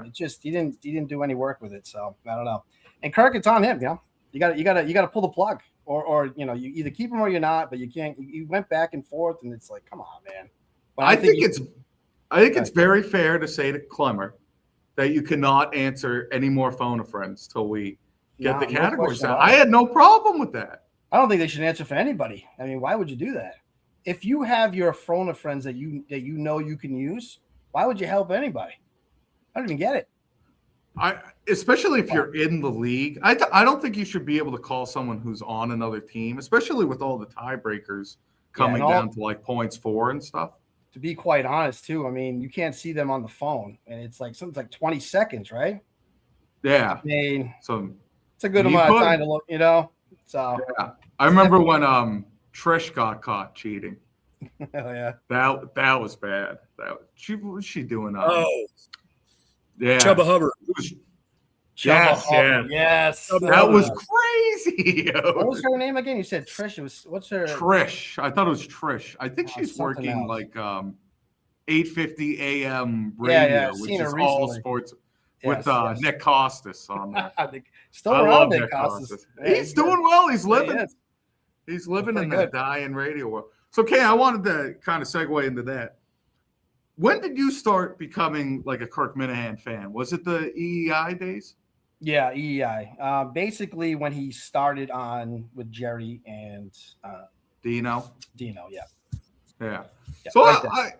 it just he didn't do any work with it. So I don't know. And Kirk, it's on him. You got to pull the plug, or you either keep him or you're not. But you can't. You went back and forth, and it's like, come on, man. But I think it's very fair to say to Clemmer that you cannot answer any more phone of friends till we get the categories out. I had no problem with that. I don't think they should answer for anybody. I mean, why would you do that? If you have your phone of friends that you know you can use, why would you help anybody? I don't even get it. Especially if you're in the league, I don't think you should be able to call someone who's on another team, especially with all the tiebreakers coming down to like points for and stuff. To be quite honest, too, I mean, you can't see them on the phone, and it's like something's like 20 seconds, right? Yeah. I mean, so it's a good amount of time to look, So yeah, I remember when Trish got caught cheating. Oh yeah, that was bad. What was she doing? Yeah, Chubba Hubbard. Yes. That was crazy. What was her name again? You said Trish. What's her? Trish. I thought it was Trish. I think she's working like 8:50 a.m. radio, which is all sports with Nick Costas on there. Still around Nick Costas. He's doing well. He's living. He's living in pretty that dying radio world. So, Kane, I wanted to kind of segue into that. When did you start becoming like a Kirk Minahan fan? Was it the EEI days? Yeah, EEI. Basically, when he started on with Jerry and Dino? Dino, yeah. Yeah. Yeah, So right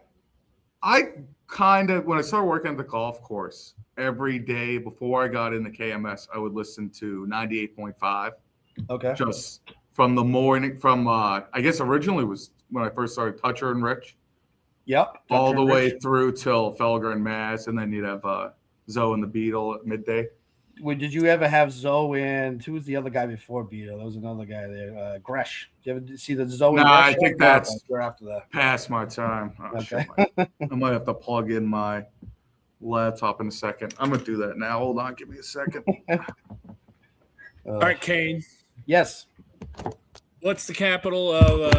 I kind of, when I started working at the golf course, every day before I got into KMS, I would listen to 98.5. Okay. Just from the morning, I guess originally was when I first started Toucher and Rich. Yep. All the way through till Felger and Maz, and then you'd have Zoe and the Beetle at midday. Did you ever have Zoe and who was the other guy before Beetle? There was another guy there, Gresh. Did you ever see the Zoe? Nah, Gresh I think show? that's You're after that. past my time. Oh, Okay. shit, I might have to plug in my laptop in a second. I'm gonna do that now. Hold on, give me a second. All right, Kane. Yes. What's the capital of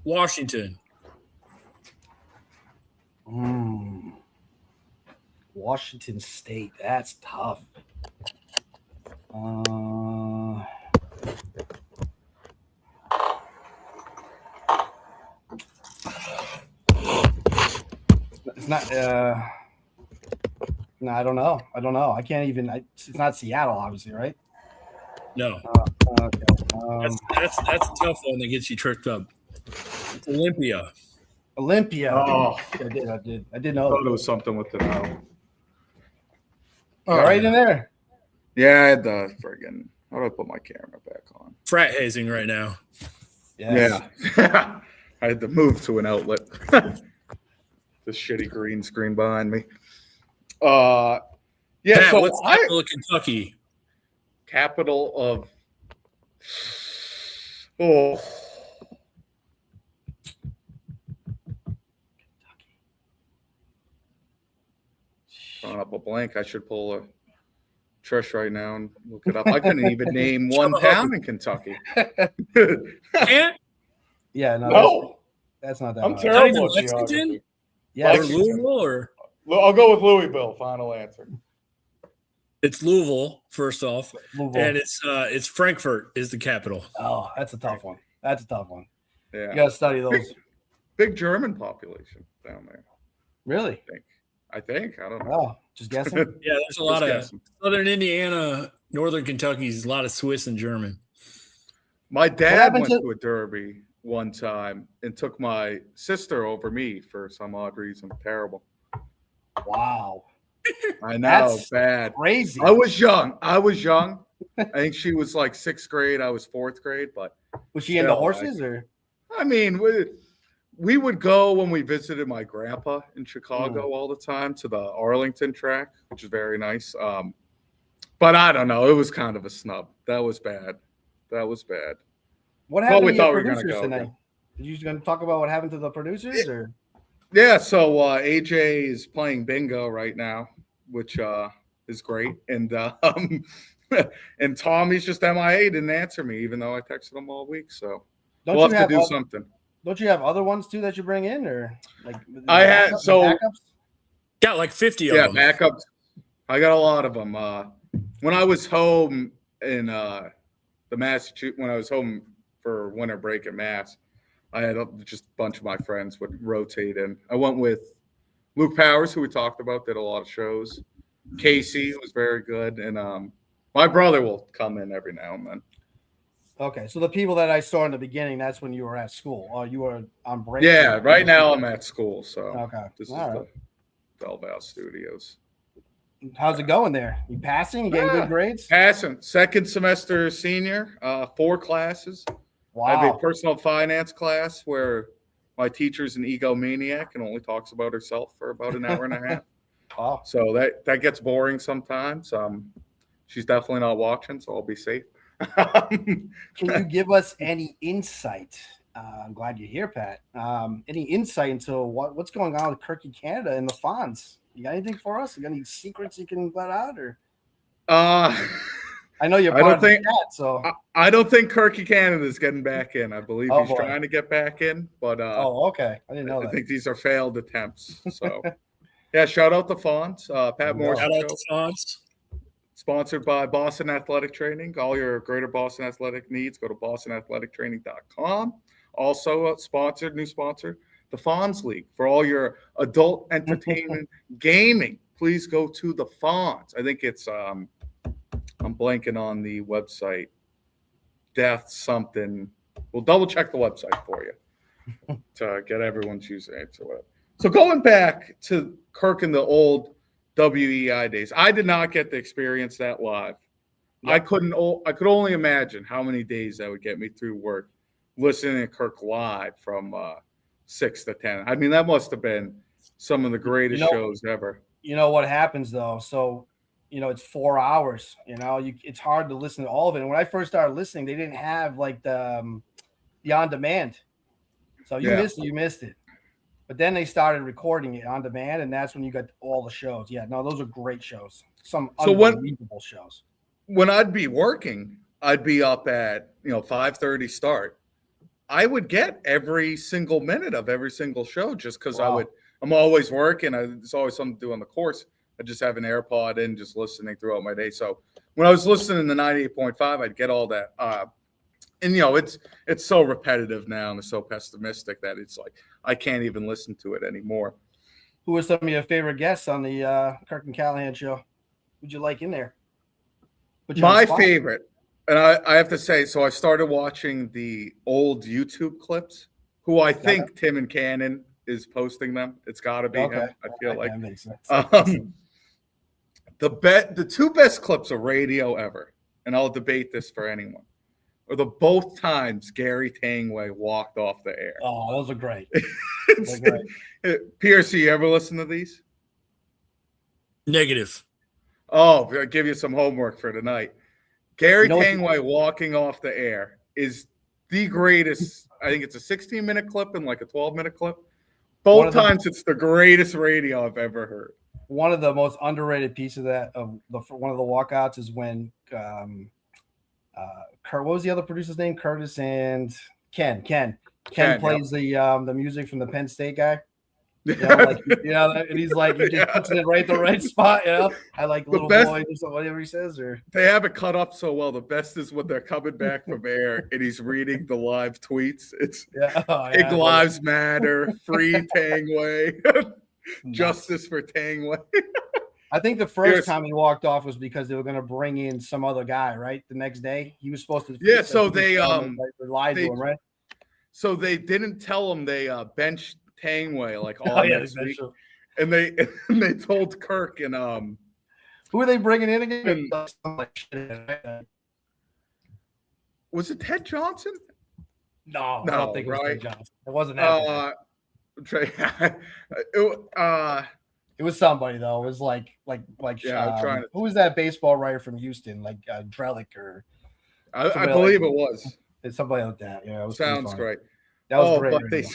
Washington? Washington State. That's tough. It's not. No, I don't know. I can't even. It's not Seattle, obviously, right? No. Okay. That's a tough one that gets you tricked up. It's Olympia. Olympia. Oh, I did know. I thought it was something with the no. Right in there. Yeah, I had the friggin'. How do I put my camera back on? Frat hazing right now. Yes. Yeah. I had to move to an outlet. This shitty green screen behind me. Yeah, Pat, so what's the capital of Kentucky? Capital of drawing up a blank. I should pull a Trish right now and look it up. I couldn't even name one town in Kentucky. Can't? Yeah, No. that's not that. I'm hard. terrible at Lexington? geography. Yeah, Or Louisville? Or I'll go with Louisville. Final answer. it's Louisville, first off. Louisville. And it's Frankfurt is the capital. Oh, that's a tough one. That's a tough one. Yeah. You gotta study those. Big German population down there. Really? I think. I don't know. Oh, just guessing. Yeah, there's a lot of guessing. southern Indiana, northern Kentucky is a lot of Swiss and German. My dad happened went to- to a derby one time and took my sister over me for some odd reason. Terrible. Wow. I know, That's bad. Crazy. I was young. I think she was like 6th grade. I was 4th grade, but Was she into still, horses or? I mean, we would go when we visited my grandpa in Chicago all the time to the Arlington track, which is very nice. But I don't know. It was kind of a snub. That was bad. What happened we to thought your we were gonna producers go, tonight? Are you just going to talk about what happened to the producers, or? Yeah, so AJ is playing bingo right now, which is great. And and Tommy's just MIA, didn't answer me, even though I texted him all week. So we'll have to do something. Don't you have other ones too that you bring in, or like? I had backups? Got like 50 of Yeah, them. backups. I got a lot of them. When I was home in the Massachusetts, when I was home for winter break at Mass, I had just a bunch of my friends would rotate in. I went with Luke Powers, who we talked about, did a lot of shows. Casey was very good, and my brother will come in every now and then. Okay, so the people that I saw in the beginning, that's when you were at school, or you were on break. Yeah, right now I'm at school, so Okay, this is all right. the Bellval Studios. How's it going there? You passing? You getting good grades? Passing. 2nd semester senior, 4 classes. I have a Wow. personal finance class where my teacher's an egomaniac and only talks about herself for about an hour and a half. Wow. So that gets boring sometimes. She's definitely not watching, so I'll be safe. Can you give us any insight? I'm glad you're here, Pat. Any insight into what's going on with Kirky Canada and the Fonz? You got anything for us? You got any secrets you can let out, or? I know you're part of the chat, so I don't think Kirky Canada is getting back in. I believe Oh, he's boy. trying to get back in, but okay. I didn't know I that. think these are failed attempts. So yeah, shout out to Fonz, Pat Morrison Shout out show. to Fonz. Sponsored by Boston Athletic Training. All your greater Boston athletic needs, go to bostonathletictraining.com. Also sponsored, new sponsor, the Fonz League. For all your adult entertainment gaming, please go to the Fonz. I think it's, I'm blanking on the website, Death something. We'll double check the website for you to get everyone's usernames or whatever. So going back to Kirk in the old WEI days, I did not get to experience that live. Yep. I could only imagine how many days that would get me through work listening to Kirk live from 6 to 10. I mean, that must have been some of the greatest shows ever. You know what happens though? So, it's 4 hours. It's hard to listen to all of it. And when I first started listening, they didn't have like the on demand. So you missed it. But then they started recording it on demand, and that's when you got all the shows. Yeah, no, those are great shows. Some unbelievable shows. When I'd be working, I'd be up at 5:30 start. I would get every single minute of every single show just because I'm always working. There's always something to do on the course. I just have an AirPod in, just listening throughout my day. So when I was listening to 98.5, I'd get all that. And it's so repetitive now and it's so pessimistic that it's like I can't even listen to it anymore. Who are some of your favorite guests on the Kirk and Callahan show? Who'd you like in there? My favorite, and I have to say, so I started watching the old YouTube clips. Who I think Tim and Cannon is posting them. It's got to be him. I feel like that makes sense. The two best clips of radio ever, and I'll debate this for anyone, are the both times Gary Tangway walked off the air. Oh, those are great. Pierce, you ever listen to these? Negative. Oh, I'll give you some homework for tonight. Gary Tangway walking off the air is the greatest. I think it's a 16-minute clip and like a 12-minute clip. Both times it's the greatest radio I've ever heard. One of the most underrated pieces of that one of the walkouts is when what was the other producer's name? Curtis and Ken. Ken plays the music from the Penn State guy. And he's like, he just puts it in the right spot. I like little boys or something, whatever he says. Or they have it cut up so well. The best is when they're coming back from air and he's reading the live tweets. It's Big Lives Matter, Free Tangway, Justice for Tangway. I think the first time he walked off was because they were going to bring in some other guy, right? The next day he was supposed to. Yeah, so they lied to him, right? So they didn't tell him they benched Tangway like all next week, and they told Kirk and who are they bringing in again? Was it Ted Johnson? No, I don't think it was Ted Johnson. It wasn't that. It was somebody though. It was like who was that baseball writer from Houston, like Drellick or I believe it was. It's somebody like that. Yeah, it was sounds great. That was great.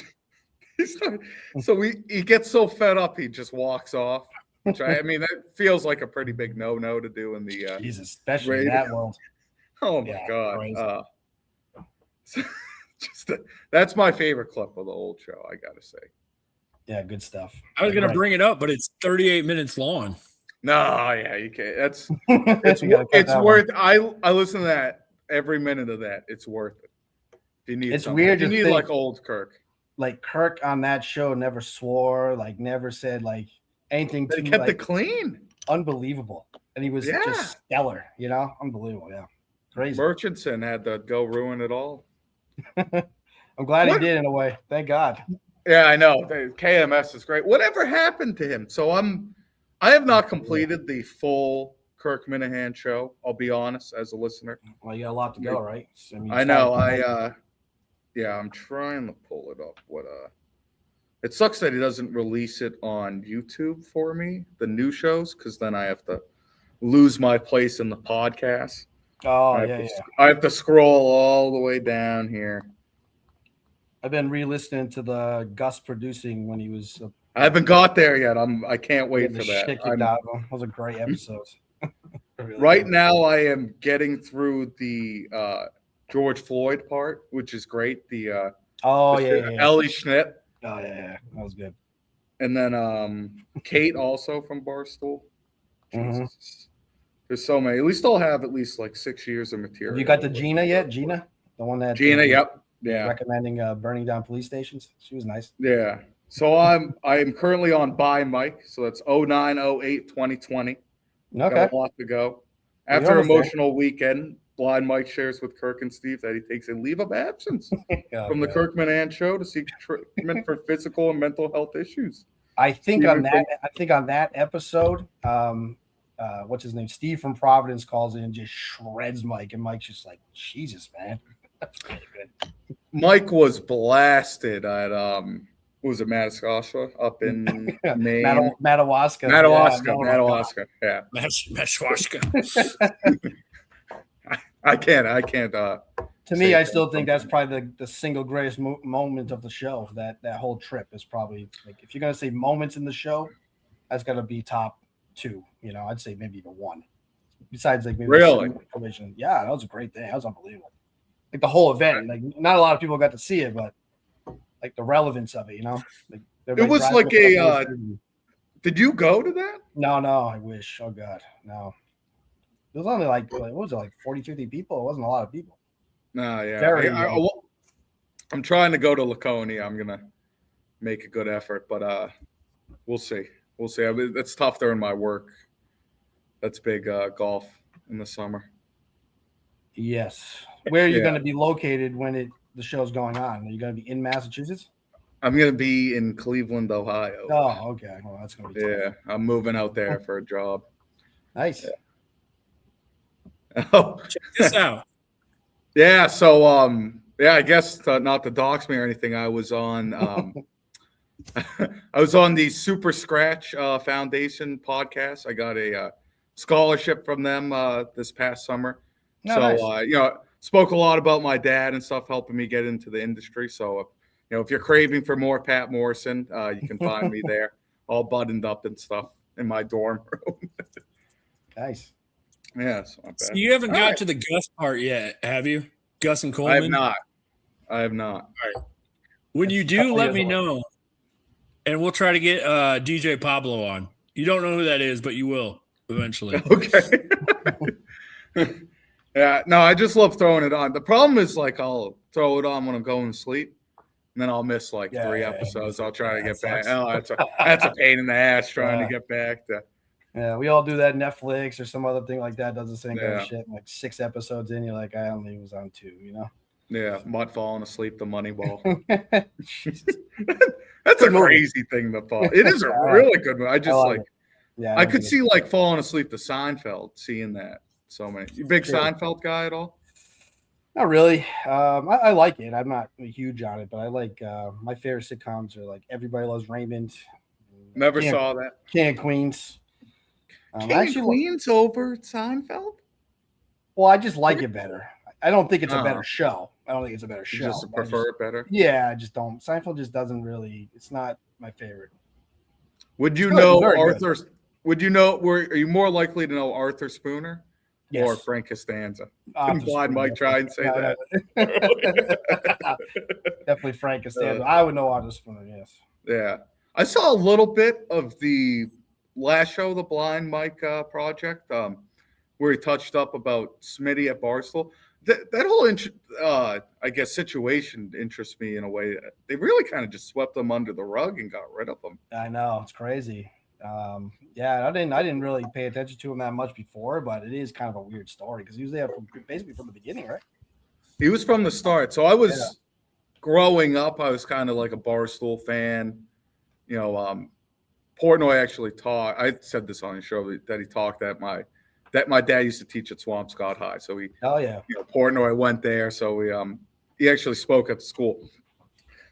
But so he gets so fed up he just walks off. Which that feels like a pretty big no to do in the Jesus, especially in that world. Oh my God. That's my favorite clip of the old show, I gotta say. Yeah, good stuff. I was gonna bring it up, but it's 38 minutes long. No, yeah, you can't. That's it's worth. I listen to that every minute of that. It's worth it. You need. It's weird. You need like old Kirk. Like Kirk on that show never swore, like never said like anything. They kept it clean. Unbelievable, and he was just stellar. Unbelievable. Yeah, crazy. Murchison had to go ruin it all. I'm glad he did in a way. Thank God. Yeah, I know. The KMS is great. Whatever happened to him? So I have not completed the full Kirk Minahan show. I'll be honest, as a listener. Well, you got a lot to go, right? I know. I'm trying to pull it up. It sucks that he doesn't release it on YouTube for me, the new shows, because then I have to lose my place in the podcast. Oh, I have to scroll all the way down here. I've been re-listening to the Gus producing when he was. I haven't got there yet. I can't wait for that. Those are great episodes. Really right now, I am getting through the George Floyd part, which is great. The Ellie Schnitt. Oh yeah, that was good. And then Kate also from Barstool. Mm-hmm. There's so many. At least I'll have at least like 6 years of material. Have you got the Gina yet? Gina, the one that Yep. Yeah. recommending burning down police stations. She was nice. Yeah. So I am currently on Buy Mike. So that's 09/08/2020. Okay. Got a lot to go. We After understand. emotional weekend, Blind Mike shares with Kirk and Steve that he takes a leave of absence from the Kirkman and Show to seek treatment for physical and mental health issues. I think on that episode, what's his name? Steve from Providence calls in and just shreds Mike, and Mike's just like, Jesus, man. That's really good. Mike was blasted at what was it, Madagascar up in Maine? Madawaska. Madawaska. Yeah. Madawaska. I can't. To me, I still think that's probably the single greatest moment of the show. That whole trip is probably, like, if you're gonna say moments in the show, that's got to be top 2. You know, I'd say maybe even 1. Besides, like, maybe really, yeah, that was a great thing. That was unbelievable. Like the whole event, like not a lot of people got to see it, but like the relevance of it, you know. Like, it was like a. Did you go to that? No, I wish. Oh God, no. It was only like what was it, like 40, 50 people? It wasn't a lot of people. No, yeah. I'm trying to go to Laconia. I'm gonna make a good effort, but we'll see. I mean, it's tough during my work. That's big golf in the summer. Yes. Where are you going to be located when the show's going on? Are you going to be in Massachusetts? I'm going to be in Cleveland, Ohio. Oh, okay. Well, that's going to be tough. Yeah, I'm moving out there for a job. Nice. Yeah. Oh, check this out. Yeah. So, I guess not to dox me or anything. I was on, the Super Scratch Foundation podcast. I got a scholarship from them this past summer. Oh, so, nice. Spoke a lot about my dad and stuff, helping me get into the industry. So, if you're craving for more Pat Morrison, you can find me there, all buttoned up and stuff in my dorm room. Nice. Yeah, it's not bad. So you haven't got to the Gus part yet, have you? Gus and Coleman? I have not. All right. When you do, let me know, and we'll try to get DJ Pablo on. You don't know who that is, but you will eventually. Okay. Yeah, no, I just love throwing it on. The problem is, like, I'll throw it on when I'm going to sleep, and then I'll miss like 3 episodes. I'll try to get back. Oh, that's a pain in the ass trying to get back to. Yeah, we all do that. Netflix or some other thing like that does the same kind of shit. Like 6 episodes in, you're like, I only was on 2, you know? Yeah, Mutt falling asleep, the money ball. That's a crazy thing to fall. It is a really good movie. I just I could see like falling asleep to Seinfeld, seeing that. So many. You big Seinfeld guy at all? Not really. I like it. I'm not huge on it, but I like my favorite sitcoms are like Everybody Loves Raymond. Never saw that. King of Queens. King of Queens over Seinfeld? Well, I just like it better. I don't think it's a better show. You just prefer it better? Yeah, I just don't. Seinfeld just doesn't really. It's not my favorite. Would you know Arthur? Would you know? Are you more likely to know Arthur Spooner? Yes. Or Frank Costanza? Blind Mike try and say that. Definitely Frank Costanza. I would know Arthur Spooner, yes. Yeah. I saw a little bit of the last show, the Blind Mike project, where he touched up about Smitty at Barstool. That whole, I guess, situation interests me in a way. They really kind of just swept them under the rug and got rid of them. I know. It's crazy. I didn't really pay attention to him that much before, but it is kind of a weird story because he was there basically from the beginning, right? He was from the start. So I was growing up. I was kind of like a Barstool fan. Portnoy actually taught. I said this on the show that he talked that my dad used to teach at Swampscott High. So Portnoy went there. So he actually spoke at the school.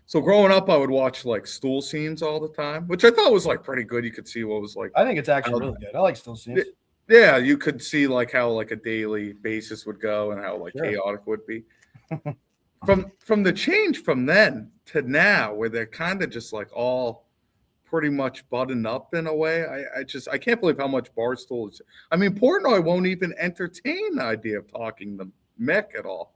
So growing up, I would watch like stool scenes all the time, which I thought was like pretty good. You could see what was like. I think it's actually really good. I like stool scenes. Yeah, you could see like how like a daily basis would go and how like chaotic would be. From the change from then to now, where they're kind of just like all pretty much buttoned up in a way. I can't believe how much Barstool is. I mean, Portnoy won't even entertain the idea of talking Mick at all.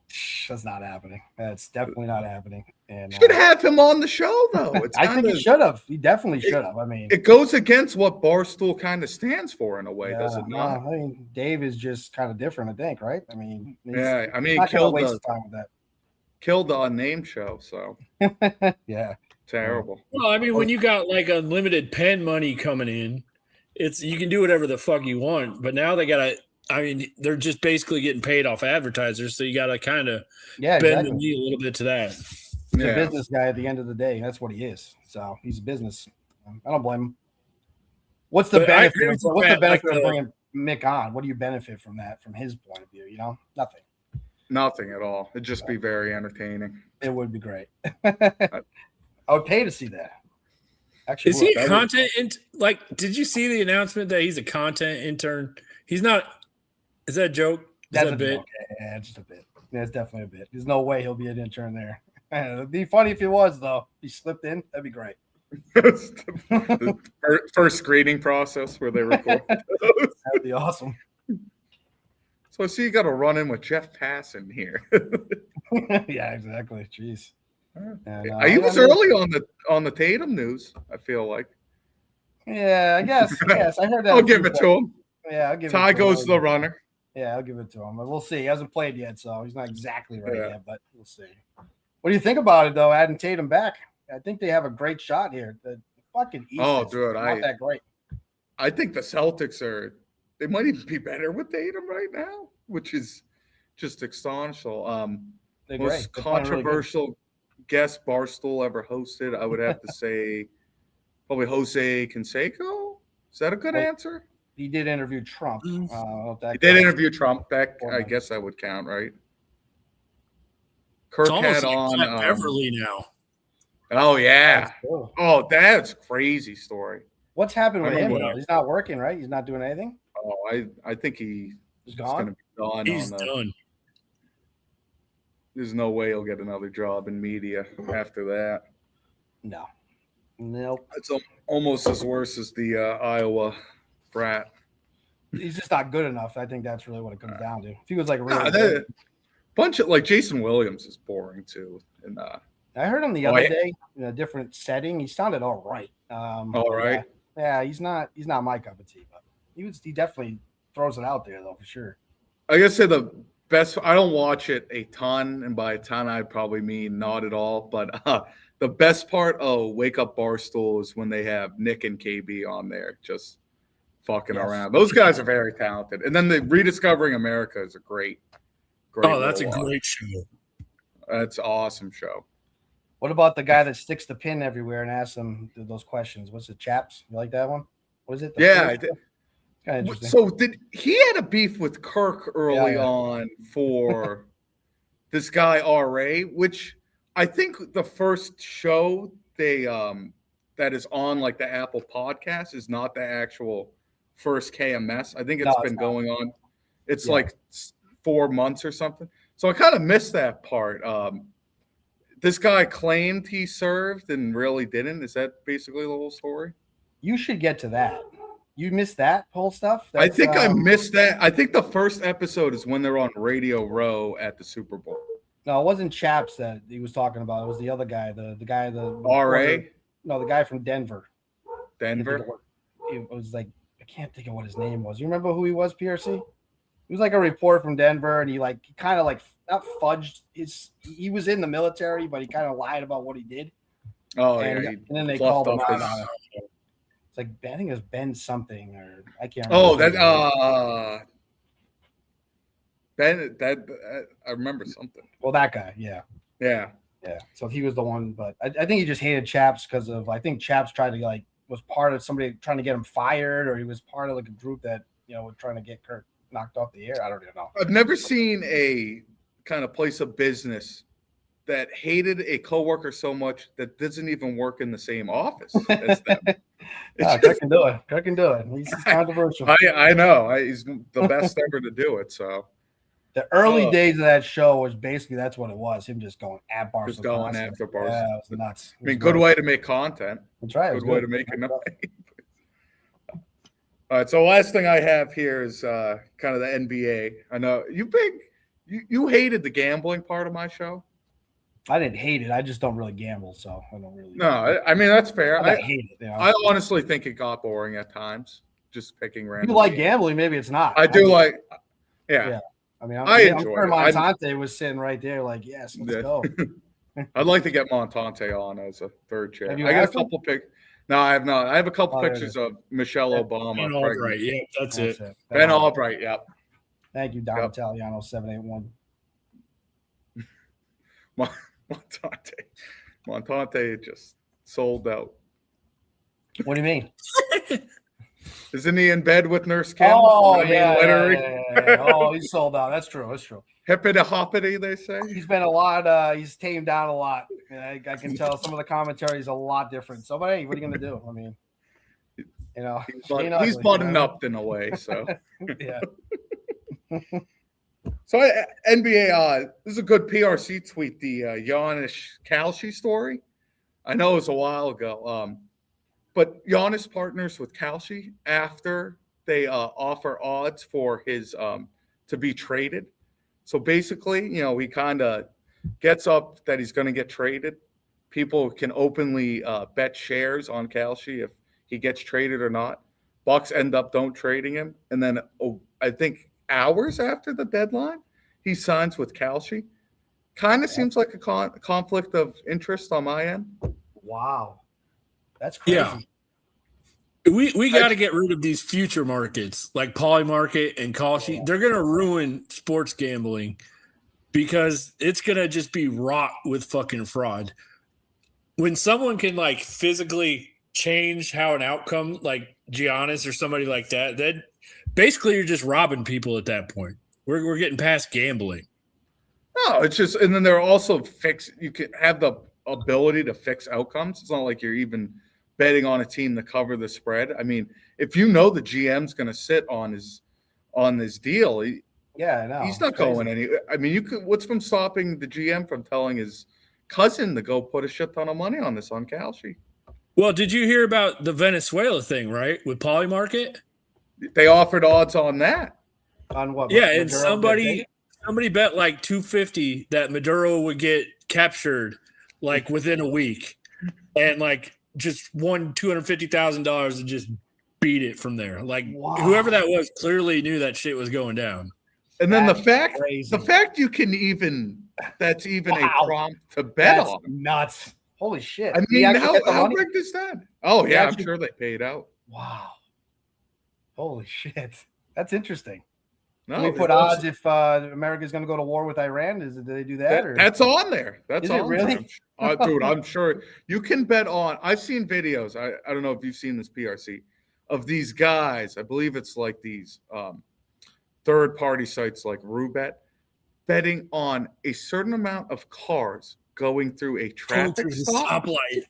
That's not happening. That's definitely not happening. And Should have him on the show though. It's I think he should have. He definitely should have. I mean, it goes against what Barstool kind of stands for in a way, does it not? I mean, Dave is just kind of different, I think, right? I mean, Yeah, I mean, not killed waste time with killed the unnamed show. So that. Yeah, terrible. Well, I mean, when you got like unlimited pen money coming in, you can do whatever the fuck you want. But now they gotta. I mean, they're just basically getting paid off advertisers, so you gotta kind of bend the knee a little bit to that. He's a business guy at the end of the day. That's what he is. So he's a business. I don't blame him. What's the benefit? What's the benefit of bringing Mick on? What do you benefit from that, from his point of view? You know, nothing. Nothing at all. It'd just be very entertaining. It would be great. I would pay to see that. Actually, is he a content? Did you see the announcement that he's a content intern? He's not. Is that a joke? That's a bit. Yeah, just a bit. Yeah, it's definitely a bit. There's no way he'll be an intern there. It'd be funny if he was, though. If he slipped in, that'd be great. The first screening process where they record those. That'd be awesome. So I see you got to run in with Jeff Passan here. Yeah, exactly. Jeez. And, he was early on the Tatum news, I feel like. Yeah, I guess. Yes, I heard that. I'll give it to him. Yeah, I'll give Ty it to goes him. to the runner. Yeah, I'll give it to him. We'll see. He hasn't played yet, so he's not exactly ready yet, but we'll see. What do you think about it, though, adding Tatum back? I think they have a great shot here. The fucking East is not that great. I think the Celtics they might even be better with Tatum right now, which is just astonishing. Most controversial guest Barstool ever hosted, I would have to say probably Jose Canseco. Is that a good answer? He did interview Trump. He did interview Trump. That I guess I would count, right? Kirk had on Beverly now. Oh yeah. Cool. Oh, that's crazy story. What's happened with him? He's not working, right? He's not doing anything. Oh, I think he's going to be gone. He's done. There's no way he'll get another job in media after that. No. Nope. It's almost as worse as the Iowa brat. He's just not good enough. I think that's really what it comes down to. If he was like really bunch of like Jason Williams is boring too. And I heard him the other day in a different setting. He sounded all right. All right. Yeah, he's not my cup of tea, but he definitely throws it out there though for sure. I guess say the best. I don't watch it a ton, and by a ton I probably mean not at all. But the best part of Wake Up Barstool is when they have Nick and KB on there just fucking around. Those guys are very talented. And then the Rediscovering America is a great. Oh, that's a great show. That's an awesome show. What about the guy that sticks the pin everywhere and asks them those questions? What's it, Chaps? You like that one? What is it? Yeah. Kind of interesting. So he had a beef with Kirk early on for this guy RA, which I think the first show they that is on like the Apple podcast is not the actual first KMS. I think it's been going on. It's like 4 months or something. So I kind of missed that part. This guy claimed he served and really didn't. Is that basically the whole story? You should get to that. You missed that whole stuff? I think I missed that. I think the first episode is when they're on Radio Row at the Super Bowl. No, it wasn't Chaps that he was talking about. It was the other guy, the guy, the RA? No, the guy from Denver. Denver? It was like, I can't think of what his name was. You remember who he was, PRC? He was like a reporter from Denver, and he kind of not fudged he was in the military, but he kind of lied about what he did. Oh, and then they called him out on it. It's like, I think it was Ben something, or I can't remember. Oh, Ben, I remember something. Well, that guy, yeah. So he was the one, but I think he just hated Chaps because of, I think Chaps tried to was part of somebody trying to get him fired, or he was part of like a group that, was trying to get Kirk knocked off the air. I don't even know. I've never seen a kind of place of business that hated a coworker so much that doesn't even work in the same office as them. Kirk can do it. Kirk can do it. He's controversial. I know. He's the best ever to do it. So the early days of that show was basically that's what it was. Him just going at Barstool. Just going after Barstool. Yeah, it was nuts. Good way to make content. That's right. Good way to make it. All right. So last thing I have here is kind of the NBA. I know you you hated the gambling part of my show. I didn't hate it. I just don't really gamble, so I don't really. No, I mean that's fair. I hate it. You know? I honestly think it got boring at times, just picking random. If you like games. gambling, maybe it's not. I do like, yeah. I mean, I enjoy sure it. Montante was sitting right there, like, yes, let's go. I'd like to get Montante on as a third chair. Have you I got a asked him? couple pic. No, I have not. I have a couple there it pictures is. of Michelle Obama. Ben pregnant. Albright, yeah, that's it. Ben Albright, yep. Thank you, Don Yep. Italiano 781. Montante just sold out. What do you mean? Isn't he in bed with Nurse Kim? Oh, I mean, yeah, literally. yeah. Oh, he's sold out. That's true. That's true. Hippity hoppity, they say. He's been a lot. He's tamed down a lot. And I can tell some of the commentary is a lot different. So, but hey, what are you gonna do? I mean, you know, He's buttoned up in a way. So yeah. So NBA, this is a good PRC tweet. The Giannis Kalshi story. I know it was a while ago, but Giannis partners with Kalshi after they offer odds for his to be traded. So basically, you know, he kind of gets up that he's going to get traded. People can openly bet shares on Kalshi if he gets traded or not. Bucks end up don't trading him, and then I think hours after the deadline, he signs with Kalshi. Kind of seems like a conflict of interest on my end. Wow, that's crazy. Yeah. We got to get rid of these future markets like Poly Market and Kalshi. They're going to ruin sports gambling because it's going to just be wrought with fucking fraud. When someone can like physically change how an outcome, like Giannis or somebody like that, then basically you're just robbing people at that point. We're getting past gambling. No, it's just, and then they're also you can have the ability to fix outcomes. It's not like you're even betting on a team to cover the spread. I mean, if you know the GM's going to sit on this deal, I know. He's not going anywhere. I mean, what's from stopping the GM from telling his cousin to go put a shit ton of money on this on Kalshi? Well, did you hear about the Venezuela thing, right? With Poly Market? They offered odds on that. On what? Yeah, and somebody bet like 250 that Maduro would get captured like within a week, and like just won $250,000 and just beat it from there. Like whoever that was clearly knew that shit was going down. And then the fact you can that's a prompt to bet on. Nuts. Holy shit. I mean, how big is that? Oh, yeah, I'm sure they paid out. Wow. Holy shit. That's interesting. No, we put odds if America's going to go to war with Iran. Do they do that? That's on there. That's on really? There. Dude, I'm sure you can bet on. I've seen videos. I don't know if you've seen this PRC of these guys. I believe it's like these third-party sites like Roobet betting on a certain amount of cars going through a traffic stoplight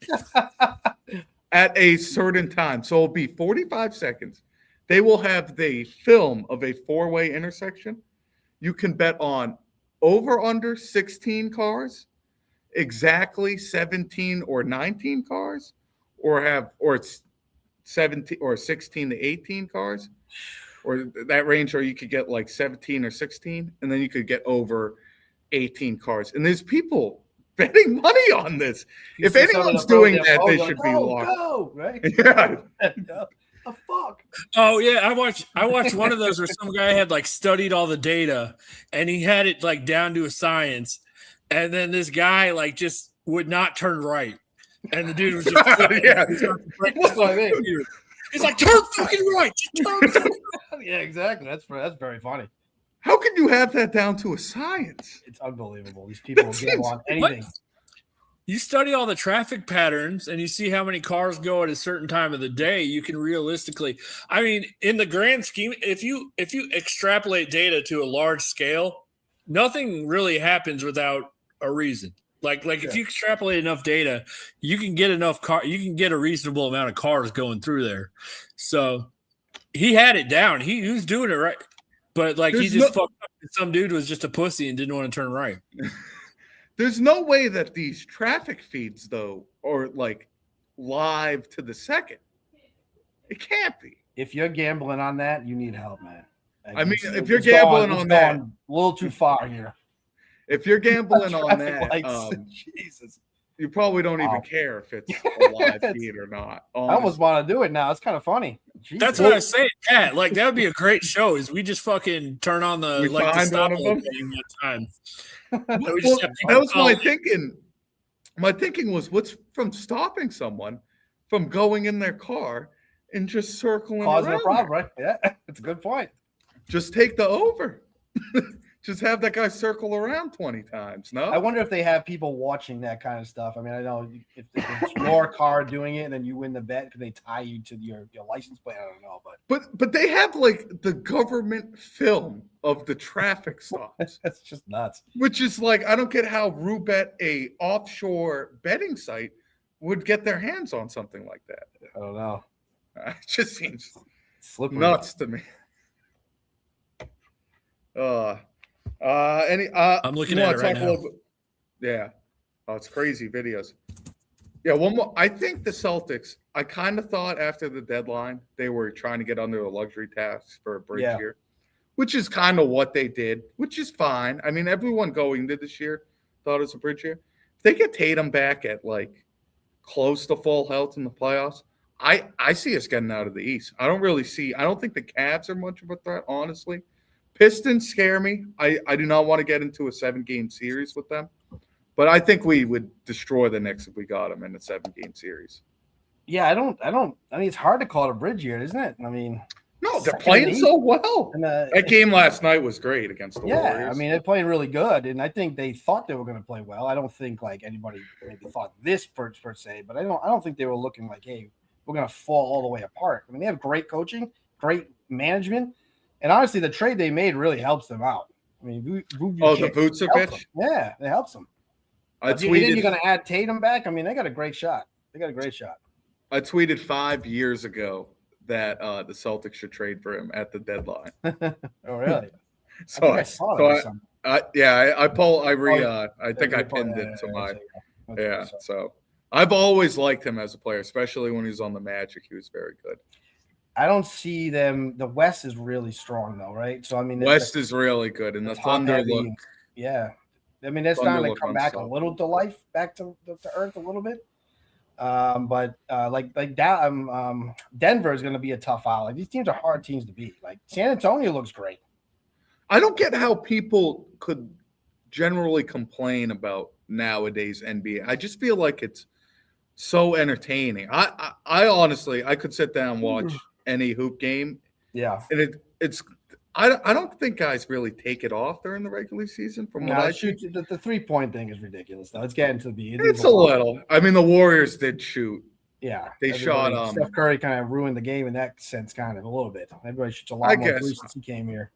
at a certain time. So it'll be 45 seconds. They will have the film of a four-way intersection. You can bet on over under 16 cars, exactly 17 or 19 cars, or it's 17 or 16 to 18 cars, or that range, or you could get like 17 or 16, and then you could get over 18 cars. And there's people betting money on this. If anyone's doing that, they should be locked. Right? Yeah. The fuck? Oh yeah, I watched one of those where some guy had like studied all the data and he had it like down to a science, and then this guy like just would not turn right, and the dude was just he's like, turn fucking right, just turn. Yeah, exactly. That's very funny. How can you have that down to a science? It's unbelievable. These people get on anything. What? You study all the traffic patterns and you see how many cars go at a certain time of the day. You can realistically, I mean, in the grand scheme, if you extrapolate data to a large scale, nothing really happens without a reason. Like if you extrapolate enough data, you can get you can get a reasonable amount of cars going through there. So he had it down. He was doing it right, but like he just fucked up. Some dude was just a pussy and didn't want to turn right. There's no way that these traffic feeds, though, are like live to the second. It can't be. If you're gambling on that, you need help, man. I mean, It's- if you're it's gone- gambling it's on that, gone a little too far here. if you're gambling on Traffic that, lights. Jesus. you probably don't even Wow. care if it's a live feed or not. I almost want to do it now. It's kind of funny. That's Jesus. what I was saying, Pat. Like that would be a great show. Is we just fucking turn on the We like the find stop one of logo them? thing one time. Well, We just have people that was my call. thinking. My thinking was, what's from stopping someone from going in their car and just circling Causing a around? problem, right? Yeah, it's a good point. Just take the over. Just have that guy circle around 20 times. No, I wonder if they have people watching that kind of stuff. I mean, I know if it's your car doing it and then you win the bet, can they tie you to your license plate? I don't know, but they have like the government film of the traffic stops, that's just nuts. which is like I don't get how Roobet, a offshore betting site, would get their hands on something like that. I don't know. It just seems Slippery. nuts to me. I'm looking you at wanna it right talk a now. little bit- Yeah. Oh, it's crazy videos. Yeah, one more. I think the Celtics, I kind of thought after the deadline, they were trying to get under a luxury tax for a bridge Yeah. year, which is kind of what they did, which is fine. I mean, everyone going into this year thought it was a bridge year. If they get Tatum back at like close to full health in the playoffs, I see us getting out of the East. I don't think the Cavs are much of a threat, honestly. Pistons scare me. I do not want to get into a 7-game series with them, but I think we would destroy the Knicks if we got them in a 7-game series. Yeah, I mean, it's hard to call it a bridge year, isn't it? I mean, No, they're second playing East. so well. And, That game last night was great against the yeah, Warriors. I mean, they're playing really good, and I think they thought they were going to play well. I don't think like anybody maybe thought this per se, but I don't think they were looking like, hey, we're going to fall all the way apart. I mean, they have great coaching, great management, and honestly, the trade they made really helps them out. I mean, the helps them. Vucevic. Yeah, it helps them. I If you're tweeted. going to add Tatum back, I mean, they got a great shot. I tweeted 5 years ago that the Celtics should trade for him at the deadline. Oh, really? So I saw that or something. I think I pinned it to my That's so. So I've always liked him as a player, especially when he was on the Magic. He was very good. I don't see them. The West is really strong, though, right? So I mean, West is really good, and the top Thunder heavy. look. Yeah, I mean, they're Thunder starting to look come back a unstoppable. little to life, back to earth a little bit. Denver is going to be a tough out. Like these teams are hard teams to beat. Like San Antonio looks great. I don't get how people could generally complain about nowadays NBA. I just feel like it's so entertaining. I honestly, I could sit down and watch any hoop game, Yeah, and it's. I don't think guys really take it off during the regular season. From what I see, the 3-point thing is ridiculous. Though it's getting to be. it's a little. I mean, the Warriors did shoot. Yeah, They shot, Steph Curry kind of ruined the game in that sense, kind of a little bit. Everybody shoots a lot I more guess. threes since he came here.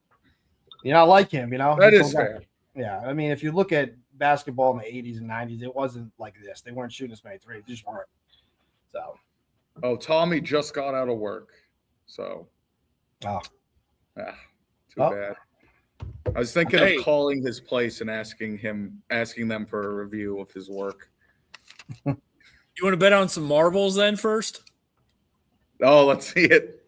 You know, I like him. You know, That He's is still got- fair. Yeah, I mean, if you look at basketball in the 80s and 90s, it wasn't like this. They weren't shooting as many threes. They just weren't. So, Oh, Tommy just got out of work, so. Oh. Too Oh. bad. I was thinking Hey. of calling his place and asking them for a review of his work. You want to bet on some marbles then first? Oh, let's see it.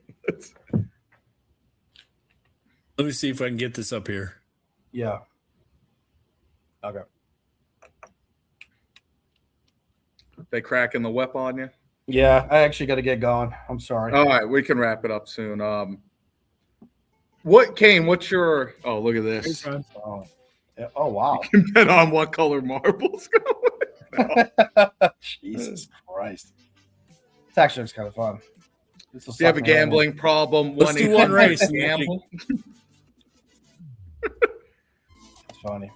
Let me see if I can get this up here. yeah. Okay. They cracking the whip on you. Yeah, I actually got to get going. I'm sorry. All right, we can wrap it up soon. Kane? What's your? Oh, look at this. Oh, yeah. Oh, wow. You can bet on what color marbles go. Jesus Christ. This actually looks kind of fun. This will If you have a suck me right in. gambling problem, Let's do one race. Gamble. It's funny.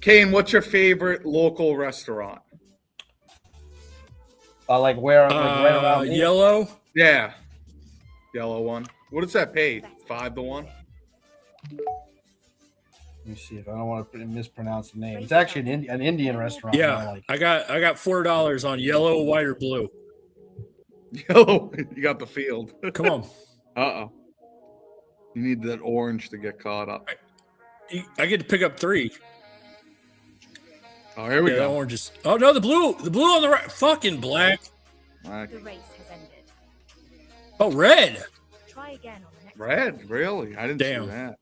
Kane, what's your favorite local restaurant? Like where? Like right around me? Yellow. Yeah, yellow one. What does that pay? 5-1. Let me see if I don't want to mispronounce the name. It's actually an Indian restaurant. that I Yeah, like. I got $4 on yellow, white, or blue. Yellow. You got the field. Come on. Uh-oh. You need that orange to get caught up. I get to pick up 3. Oh, here we Yeah, go. oranges. Oh no, the blue on the right. Fucking black. All right. The race has ended. Oh, red. Try again on the next Red, really? I didn't Damn. see that.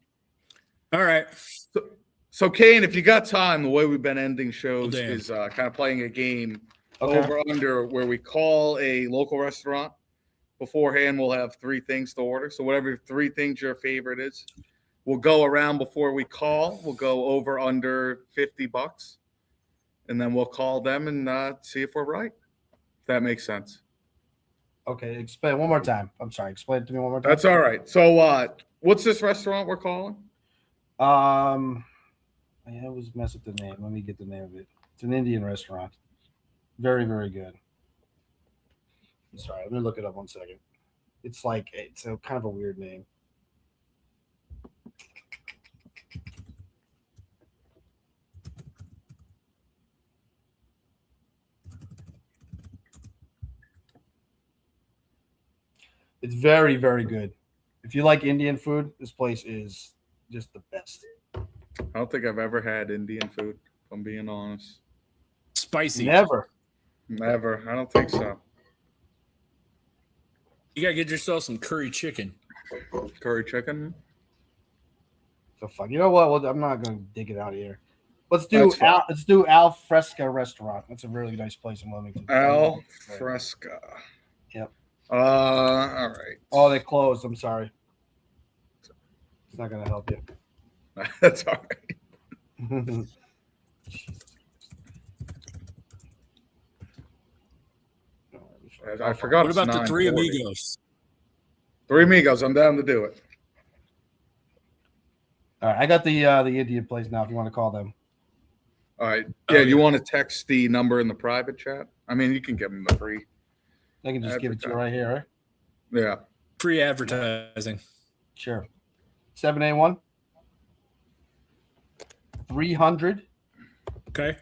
All right. So, Kane, if you got time, the way we've been ending shows Damn. is kind of playing a game Okay. over under where we call a local restaurant. Beforehand, we'll have 3 things to order. So whatever 3 things your favorite is, we'll go around before we call. We'll go over under $50, and then we'll call them and see if we're right. If that makes sense. Okay, explain one more time. I'm sorry. Explain it to me one more time. That's all right. So what's this restaurant we're calling? I always mess up the name. Let me get the name of it. It's an Indian restaurant. Very, very good. I'm sorry. Let me look it up 1 second. It's a kind of a weird name. It's very, very good. If you like Indian food, this place is just the best. I don't think I've ever had Indian food, if I'm being honest. Spicy. Never. Never. I don't think so. You gotta get yourself some curry chicken. Curry chicken? So fuck. You know what? Well, I'm not gonna dig it out of here. Let's do That's fine. Let's do Al Fresca Restaurant. That's a really nice place in Wilmington. Al Fresca. Yep. All right. Oh, they closed. I'm sorry. It's not gonna help you. That's all right. I forgot. What it's about the 3 9:40. Amigos? 3 Amigos. I'm down to do it. All right, I got the Indian place now. If you want to call them, All right. Oh, Yeah, you yeah. want to text the number in the private chat? I mean, you can give them the free. I can just give it to you right here. Right? Yeah. Free advertising. Sure. 781 300 Okay.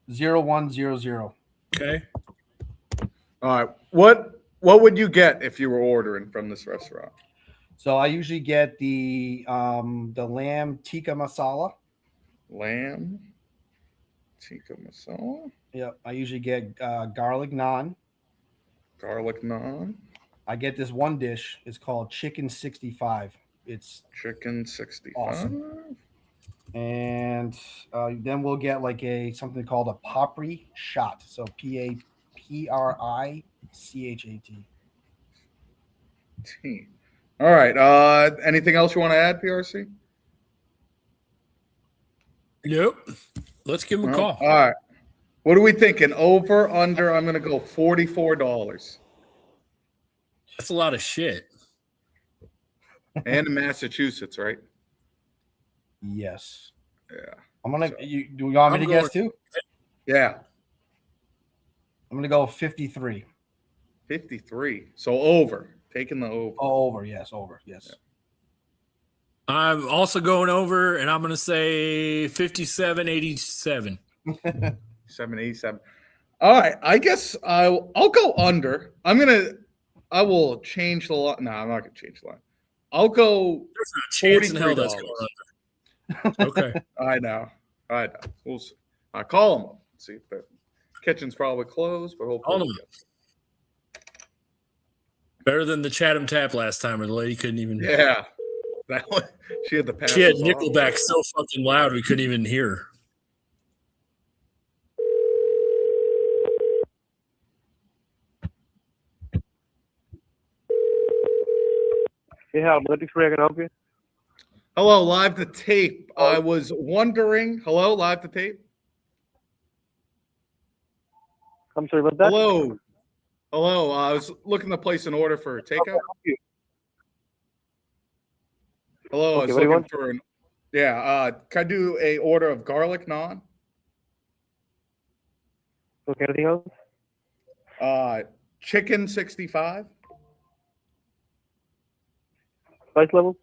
0100. Okay. All right. What would you get if you were ordering from this restaurant? So I usually get the lamb tikka masala. Lamb tikka masala, Yep. I usually get garlic naan. garlic naan, I get this one dish. It's called chicken 65. It's chicken 65. Awesome. And then we'll get something called a papri shot. So PAPRICHAT. T. All right. Anything else you want to add, PRC? Nope. Let's give him a No? call. All right. What are we thinking? Over, under? I'm going to go $44. That's a lot of shit. And in Massachusetts, right? Yes. Yeah. I'm gonna. Do you want me to guess too? Yeah. I'm gonna go 53. 53. So over. Taking the over. Oh, over. Yes, over. Yes. I'm also going over, and I'm going to say 57.87. 787. All right. I guess I'll go under. I will change the line. No, I'm not going to change the line. I'll go There's not a chance in hell that's $43. going under. Okay. I know. We'll see. I call them up. See if the kitchen's probably closed, but hopefully. Call them up. Better than the Chatham Tap last time where the lady couldn't even. Yeah. That one, she had the pass. She had Nickelback so fucking loud we couldn't even hear her. Yeah, Athletics Free, I can help you. Hello, live to tape. I was wondering. Hello, live to tape. I'm sorry about that. Hello. Hello. I was looking to place an order for takeout. Hello. I was Okay, what do you looking want? for an. Yeah. Can I do a order of garlic naan? Okay, anything else? Chicken 65. Spice level?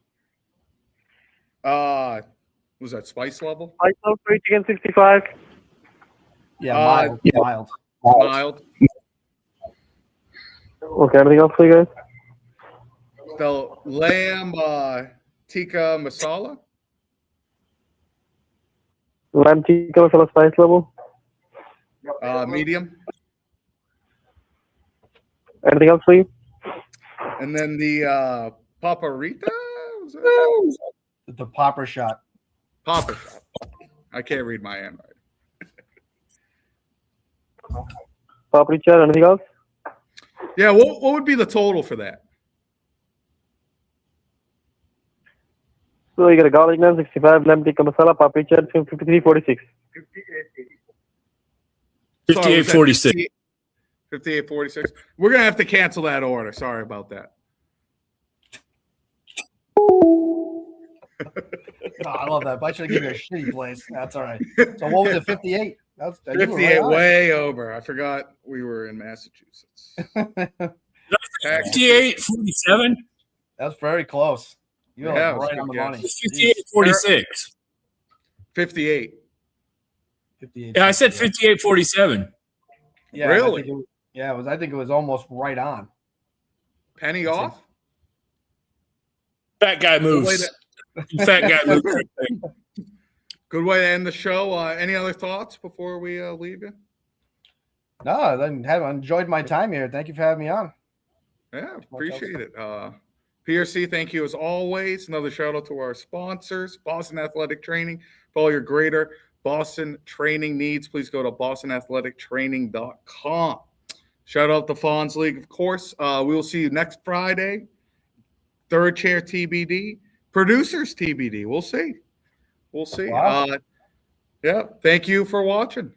Was that spice level? Spice level for chicken 65. Yeah, mild. Mild. Mild. Okay, anything else for you guys? The lamb tikka masala. Lamb tikka masala spice level. Medium. Anything else for you? And then the paprika. was it? The popper shot. Popper shot. I can't read my handwriting. Pop Richard, anything else? Yeah, what would be the total for that? So you got a garlic naan, 65, lamb tikka masala, Pop Richard, 53.46. 58.46. 58.46. We're gonna have to cancel that order. Sorry about that. I love that. But I should have given you a shitty place. That's all right. So what was it? 58. That's 58, way over. I forgot we were in Massachusetts. 58.47. That's very close. You're Yeah, right on the money. 58.46. 58. 58. Yeah, I said 58.47. Yeah, Really? I think it was almost right on. Penny off? Fat guy moves. Fat guy moves. Good way to end the show. Any other thoughts before we leave you? No, I enjoyed my time here. Thank you for having me on. Yeah, appreciate it. PRC, thank you as always. Another shout out to our sponsors, Boston Athletic Training. For all your greater Boston training needs, please go to bostonathletictraining.com. Shout out to Fonz League, of course. We will see you next Friday. Third chair TBD. Producers TBD. We'll see. We'll see. Wow. Yeah, thank you for watching.